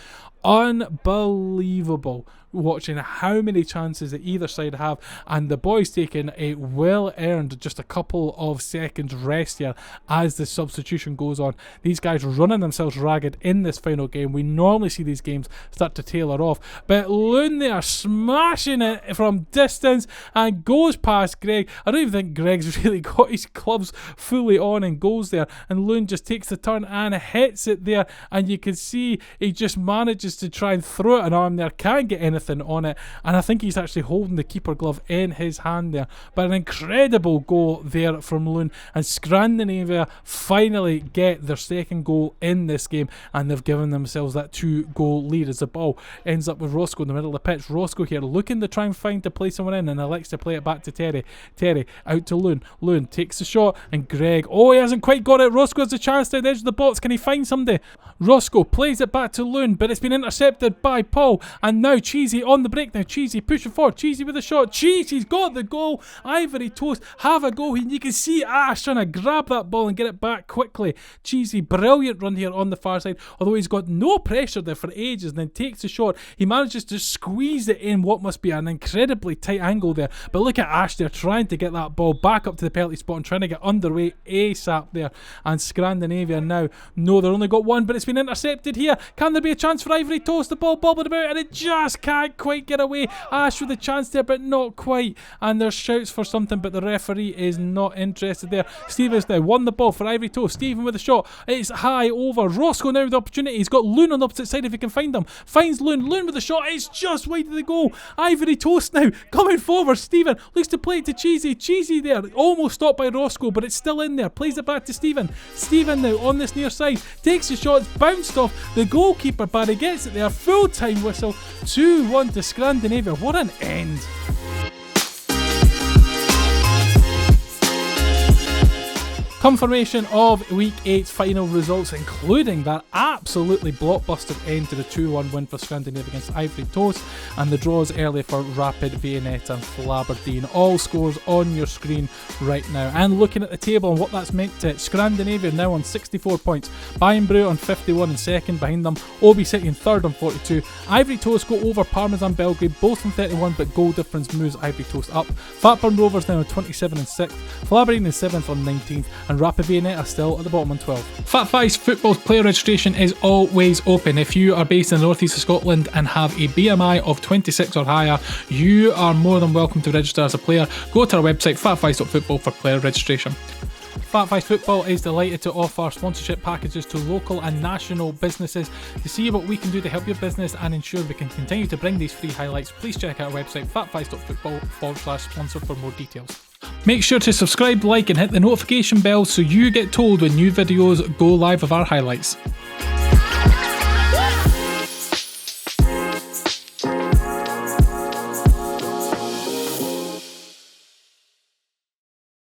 unbelievable watching how many chances that either side have, and the boys taking a well-earned just a couple of seconds rest here as the substitution goes on. These guys running themselves ragged in this final game. We normally see these games start to tailor off, but Loon there smashing it from distance and goes past Greg. I don't even think Greg's really got his clubs fully on and goes there, and Loon just takes the turn and hits it there, and you can see he just manages to try and throw it an arm there, can't get anything on it, and I think he's actually holding the keeper glove in his hand there. But an incredible goal there from Loon, and Scrandinavia finally get their second goal in this game, and they've given themselves that 2-goal lead as the ball ends up with Roscoe in the middle of the pitch. Roscoe here looking to try and find to play someone in, and elects to play it back to Terry. Terry out to Loon. Loon takes the shot, and Greg, oh, he hasn't quite got it. Roscoe has the chance to the edge of the box. Can he find somebody? Roscoe plays it back to Loon, but it's been intercepted by Paul, and now Cheesy on the break now. Cheesy pushing forward. Cheesy with a shot. Cheesy's got the goal. Ivory Toast have a go, and you can see Ash trying to grab that ball and get it back quickly. Cheesy, brilliant run here on the far side, although he's got no pressure there for ages, and then takes the shot. He manages to squeeze it in what must be an incredibly tight angle there, but look at Ash there trying to get that ball back up to the penalty spot and trying to get underway ASAP there. And Scrandinavia now, no, they've only got one, but it's been intercepted here. Can there be a chance for Ivory Toast? The ball bobbing about, and it just can't quite get away. Ash with a chance there, but not quite, and there's shouts for something, but the referee is not interested there. Stevens now won the ball for Ivory Toast. Stephen with a shot, it's high over. Roscoe now with the opportunity. He's got Loon on the opposite side if he can find them. Finds Loon. Loon with a shot, it's just wide of the goal. Ivory Toast now coming forward. Stephen looks to play it to Cheesy. Cheesy there, almost stopped by Roscoe, but it's still in there. Plays it back to Stephen. Stephen now on this near side, takes the shot, it's bounced off the goalkeeper, but he gets it there. Full time whistle. 2-1 to Scrandinavia. What an end. Confirmation of Week 8's final results, including that absolutely blockbuster end to the 2-1 win for Scrandinavia against Ivory Toast, and the draws early for Rapid, Viennetta and Flaberdeen. All scores on your screen right now. And looking at the table and what that's meant to it, Scrandinavia now on 64 points, Bayern Bru on 51 in second, behind them O.B City in third on 42. Ivory Toast go over Parmesan, Belgrade, both on 31, but goal difference moves Ivory Toast up. Fatburn Rovers now on 27 in 6th, Flaberdeen in 7th on 19th, and Rapid Viennetta still at the bottom on 12. Fat Five's football's player registration is always open. If you are based in the northeast of Scotland and have a BMI of 26 or higher, you are more than welcome to register as a player. Go to our website fatfives.football for player registration. Fat Fives Football is delighted to offer sponsorship packages to local and national businesses. To see what we can do to help your business and ensure we can continue to bring these free highlights, please check out our website fatfives.football/sponsor for more details. Make sure to subscribe, like and hit the notification bell so you get told when new videos go live of our highlights.